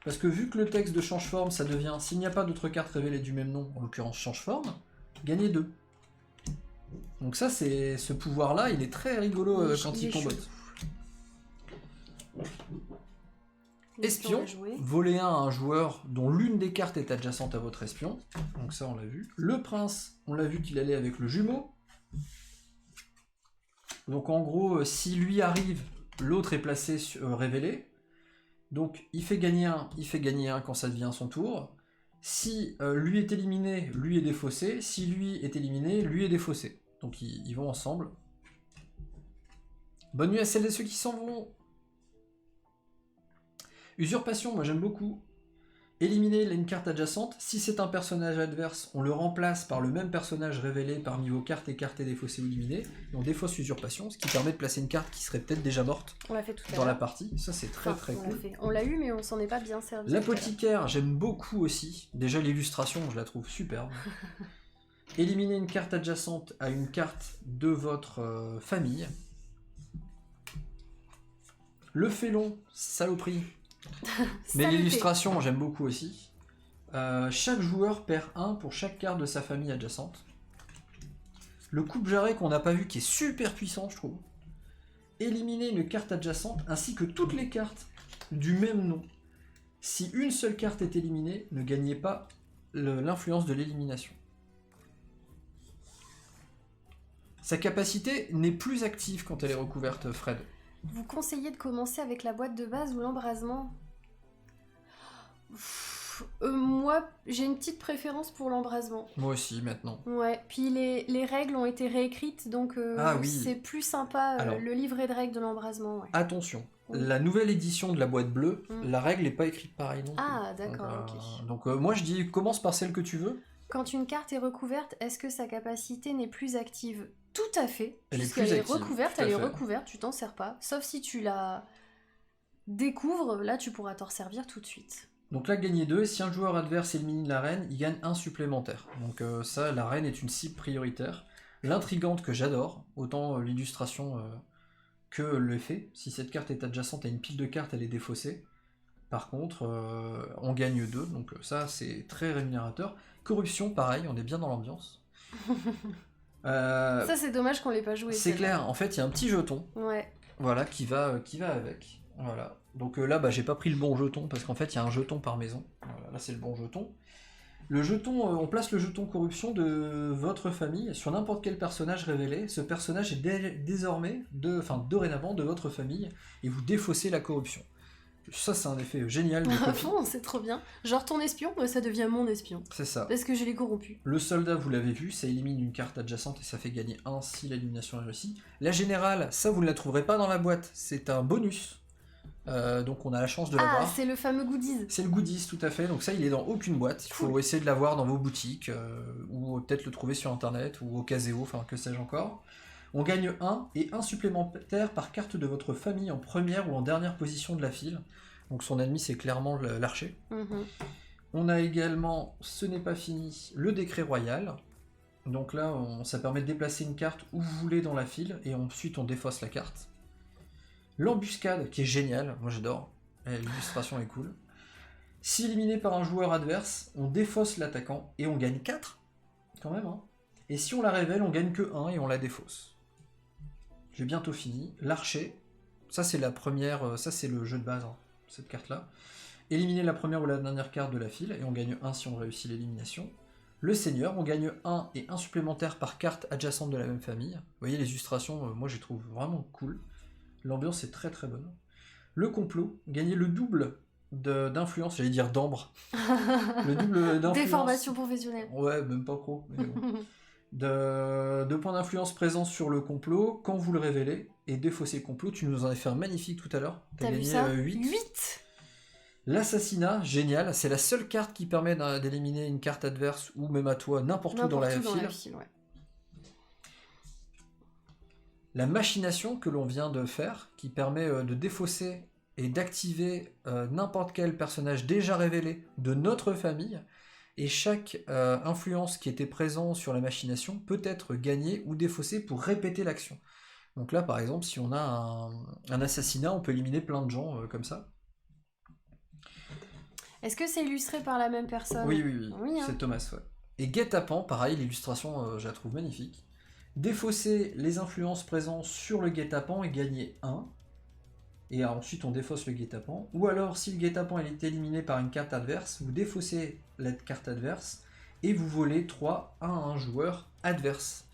Parce que vu que le texte de change-forme, ça devient, s'il n'y a pas d'autres cartes révélées du même nom, en l'occurrence change-forme, gagner 2. Donc ça, c'est ce pouvoir-là, il est très rigolo quand il combote. Espion, voler à un joueur dont l'une des cartes est adjacente à votre espion. Donc ça, on l'a vu. Le prince, on l'a vu qu'il allait avec le jumeau. Donc en gros, si lui arrive, l'autre est placé révélé. Donc il fait gagner un quand ça devient son tour. Si lui est éliminé, lui est défaussé. Si lui est éliminé, lui est défaussé. Donc ils vont ensemble. Bonne nuit à celles et ceux qui s'en vont. Usurpation, moi j'aime beaucoup. Éliminer une carte adjacente. Si c'est un personnage adverse, on le remplace par le même personnage révélé parmi vos cartes écartées, défaussées ou éliminées. Et on défausse usurpation, ce qui permet de placer une carte qui serait peut-être déjà morte dans la partie. Ça c'est très cool. On l'a eu mais on s'en est pas bien servi. L'apothicaire, j'aime beaucoup aussi. Déjà l'illustration, je la trouve superbe. Éliminer une carte adjacente à une carte de votre famille. Le félon, saloperie. Mais l'illustration, j'aime beaucoup aussi. Chaque joueur perd 1 pour chaque carte de sa famille adjacente. Le coupe-jarret qu'on n'a pas vu, qui est super puissant, je trouve. Éliminer une carte adjacente ainsi que toutes les cartes du même nom. Si une seule carte est éliminée, ne gagnez pas l'influence de l'élimination. Sa capacité n'est plus active quand elle est recouverte, Fred. Vous conseillez de commencer avec la boîte de base ou l'embrasement? Moi, j'ai une petite préférence pour l'embrasement. Moi aussi, maintenant. Ouais, puis les règles ont été réécrites, donc oui. c'est plus sympa. Alors, le livret de règles de l'embrasement. Ouais. Attention, la nouvelle édition de la boîte bleue, la règle n'est pas écrite pareil non plus. Ah, d'accord, ok. Donc moi je dis, commence par celle que tu veux. Quand une carte est recouverte, est-ce que sa capacité n'est plus active? Tout à fait. Elle est recouverte, tu t'en sers pas. Sauf si tu la découvres, là tu pourras t'en servir tout de suite. Donc là, gagner 2, si un joueur adverse élimine la reine, il gagne 1 supplémentaire. Donc ça, la reine est une cible prioritaire. L'intrigante que j'adore, autant l'illustration que l'effet. Si cette carte est adjacente à une pile de cartes, elle est défaussée. Par contre, on gagne 2, donc ça c'est très rémunérateur. Corruption, pareil, on est bien dans l'ambiance. Ça c'est dommage qu'on l'ait pas joué. C'est clair, en fait il y a un petit jeton, ouais. Voilà, qui va avec. Voilà. Donc là, j'ai pas pris le bon jeton, parce qu'en fait il y a un jeton par maison. Voilà, là c'est le bon jeton. Le jeton, on place le jeton corruption de votre famille sur n'importe quel personnage révélé. Ce personnage est dorénavant de votre famille, et vous défaussez la corruption. Ça, c'est un effet génial de copie. C'est trop bien. Genre ton espion, ça devient mon espion. C'est ça. Parce que je l'ai corrompu. Le soldat, vous l'avez vu, ça élimine une carte adjacente et ça fait gagner 1 si l'élimination est réussie. La générale, ça vous ne la trouverez pas dans la boîte, c'est un bonus. Donc on a la chance de l'avoir. Ah, c'est le fameux goodies. C'est le goodies, tout à fait. Donc ça, il est dans aucune boîte. Il faut essayer de l'avoir dans vos boutiques, ou peut-être le trouver sur internet, ou au Caseo, enfin que sais-je encore. On gagne 1 et 1 supplémentaire par carte de votre famille en première ou en dernière position de la file. Donc son ennemi, c'est clairement l'archer. On a également, ce n'est pas fini, le décret royal. Donc là, ça permet de déplacer une carte où vous voulez dans la file, et ensuite on défausse la carte. L'embuscade, qui est géniale, moi j'adore. L'illustration est cool. Si éliminé par un joueur adverse, on défausse l'attaquant, et on gagne 4. Quand même, hein. Et si on la révèle, on gagne que 1 et on la défausse. J'ai bientôt fini. L'archer, ça c'est la première, ça c'est le jeu de base, hein, cette carte-là. Éliminer la première ou la dernière carte de la file, et on gagne 1 si on réussit l'élimination. Le seigneur, on gagne 1 et 1 supplémentaire par carte adjacente de la même famille. Vous voyez, les illustrations, moi je les trouve vraiment cool. L'ambiance est très très bonne. Le complot, gagner le double d'influence, j'allais dire d'ambre. Le double d'influence. Déformation professionnelle. Ouais, même pas trop, mais bon. De points d'influence présents sur le complot quand vous le révélez, et défausser le complot. Tu nous en as fait un magnifique tout à l'heure. T'as gagné vu ça 8. L'assassinat, génial, c'est la seule carte qui permet d'éliminer une carte adverse ou même à toi n'importe où dans la file. Ouais. La machination que l'on vient de faire, qui permet de défausser et d'activer n'importe quel personnage déjà révélé de notre famille, et chaque influence qui était présente sur la machination peut être gagnée ou défaussée pour répéter l'action. Donc là, par exemple, si on a un assassinat, on peut éliminer plein de gens comme ça. Est-ce que c'est illustré par la même personne? Oui, hein. C'est Thomas, ouais. Et guet-apens, pareil, l'illustration, je la trouve magnifique. Défausser les influences présentes sur le guet-apens et gagner 1. Et ensuite, on défausse le guet-apens. Ou alors, si le guet-apens est éliminé par une carte adverse, vous défaussez la carte adverse et vous volez 3 à un joueur adverse.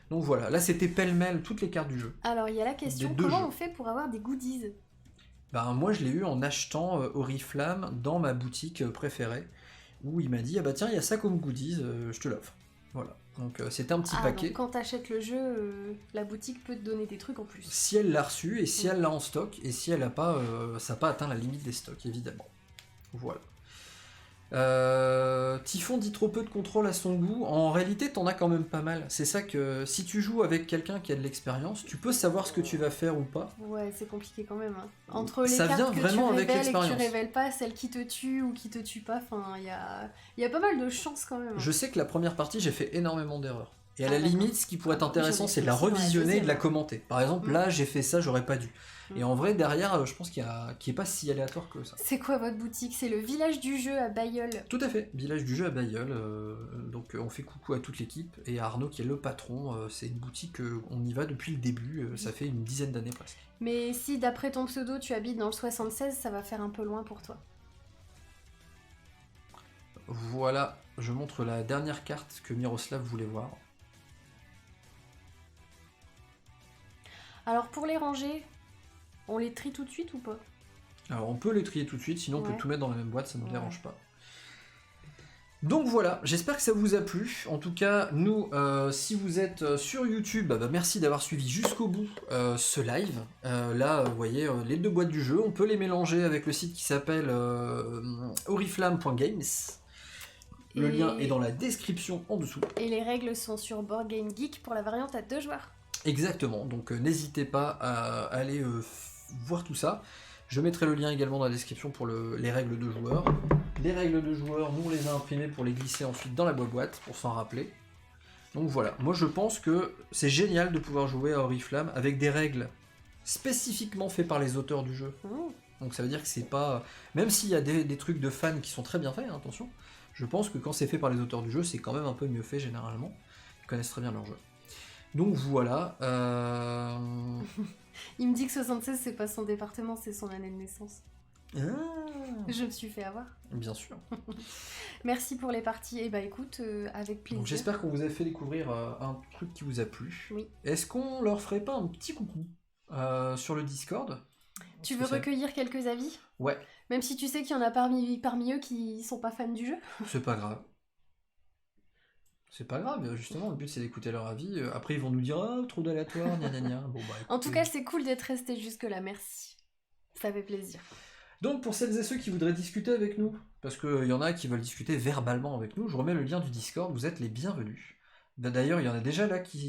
Donc voilà, là c'était pêle-mêle toutes les cartes du jeu. Alors il y a la question, comment on fait pour avoir des goodies? Ben, moi je l'ai eu en achetant Oriflamme dans ma boutique préférée, où il m'a dit, ah bah tiens, il y a ça comme goodies, je te l'offre. Voilà, donc c'était un petit paquet. Donc quand t'achètes le jeu, la boutique peut te donner des trucs en plus. Si elle l'a reçu, et si elle l'a en stock, et si elle n'a pas, ça n'a pas atteint la limite des stocks, évidemment. Voilà. Typhon dit trop peu de contrôle à son goût. En réalité, t'en as quand même pas mal. C'est ça que si tu joues avec quelqu'un qui a de l'expérience, tu peux savoir ce que tu vas faire ou pas. Ouais, c'est compliqué quand même. Hein. Entre les ça cartes vient que vraiment tu avec révèles et que tu l'expérience. révèles pas, celles qui te tuent ou qui te tuent pas, enfin, il y a pas mal de chance quand même. Hein. Je sais que la première partie, j'ai fait énormément d'erreurs. Et à la limite, ce qui pourrait être intéressant, c'est de la aussi dans la revisionner et de la deuxième. commenter. Par exemple, là, j'ai fait ça, j'aurais pas dû. Et Mm. en vrai, derrière, je pense qu'il est pas si aléatoire que ça. C'est quoi votre boutique? C'est le village du jeu à Bayeul. Tout à fait, village du jeu à Bayeul. Donc on fait coucou à toute l'équipe et à Arnaud qui est le patron. C'est une boutique, on y va depuis le début, ça fait une dizaine d'années presque. Mais si d'après ton pseudo tu habites dans le 76, ça va faire un peu loin pour toi. Voilà, je montre la dernière carte que Miroslav voulait voir. Alors pour les ranger, on les trie tout de suite ou pas? Alors on peut les trier tout de suite, sinon on peut tout mettre dans la même boîte, ça ne me Ouais. dérange pas. Donc voilà, j'espère que ça vous a plu. En tout cas, nous, si vous êtes sur YouTube, merci d'avoir suivi jusqu'au bout ce live. Là, vous voyez, les deux boîtes du jeu, on peut les mélanger avec le site qui s'appelle oriflamme.games. Le lien est dans la description en dessous. Et les règles sont sur Board Game Geek pour la variante à 2 joueurs. Exactement, donc n'hésitez pas à aller voir tout ça. Je mettrai le lien également dans la description pour les règles de joueurs. Les règles de joueurs, nous on les a imprimées pour les glisser ensuite dans la boîte pour s'en rappeler. Donc voilà, moi je pense que c'est génial de pouvoir jouer à Oriflamme avec des règles spécifiquement faites par les auteurs du jeu. Donc ça veut dire que c'est pas... Même s'il y a des trucs de fans qui sont très bien faits, hein, attention, je pense que quand c'est fait par les auteurs du jeu, c'est quand même un peu mieux fait généralement. Ils connaissent très bien leur jeu. Donc voilà. Il me dit que 76 c'est pas son département, c'est son année de naissance. Ah, Je me suis fait avoir. bien sûr. Merci pour les parties. Et bah écoute, avec plaisir. Donc j'espère qu'on vous a fait découvrir un truc qui vous a plu. Oui. Est-ce qu'on leur ferait pas un petit coucou sur le Discord? Tu veux recueillir quelques avis? Ouais. Même si tu sais qu'il y en a parmi eux qui sont pas fans du jeu? C'est pas grave. C'est pas grave, justement, le but c'est d'écouter leur avis. Après ils vont nous dire « Ah, trop d'aléatoire, gna gna gna ». Bon, En tout cas, c'est cool d'être resté jusque-là, merci. Ça fait plaisir. Donc pour celles et ceux qui voudraient discuter avec nous, parce qu'il y en a qui veulent discuter verbalement avec nous, je remets le lien du Discord, vous êtes les bienvenus. D'ailleurs, il y en a déjà qui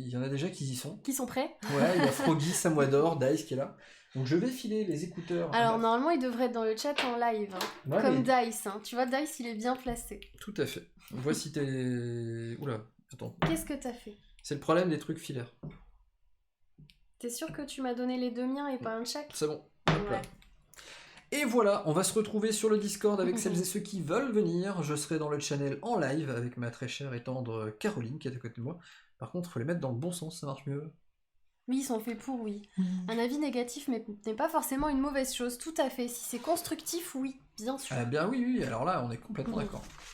y sont. Qui sont prêts? Ouais, il y a Froggy, Samoador, Dice qui est là. Donc je vais filer les écouteurs. Alors normalement, il devrait être dans le chat en live, hein. Ouais, comme mais... Dice. Hein. Tu vois, Dice, il est bien placé. Tout à fait. Voici tes... Oula, attends. Qu'est-ce que t'as fait? C'est le problème des trucs filaires. T'es sûr que tu m'as donné les 2 miens et pas un check? C'est bon. Hop là. Ouais. Et voilà, on va se retrouver sur le Discord avec celles et ceux qui veulent venir. Je serai dans le channel en live avec ma très chère et tendre Caroline qui est à côté de moi. Par contre, il faut les mettre dans le bon sens, ça marche mieux. Oui, ils sont faits pour, oui. Un avis négatif n'est pas forcément une mauvaise chose, tout à fait. Si c'est constructif, oui, bien sûr. Ah bien oui, alors là, on est complètement d'accord.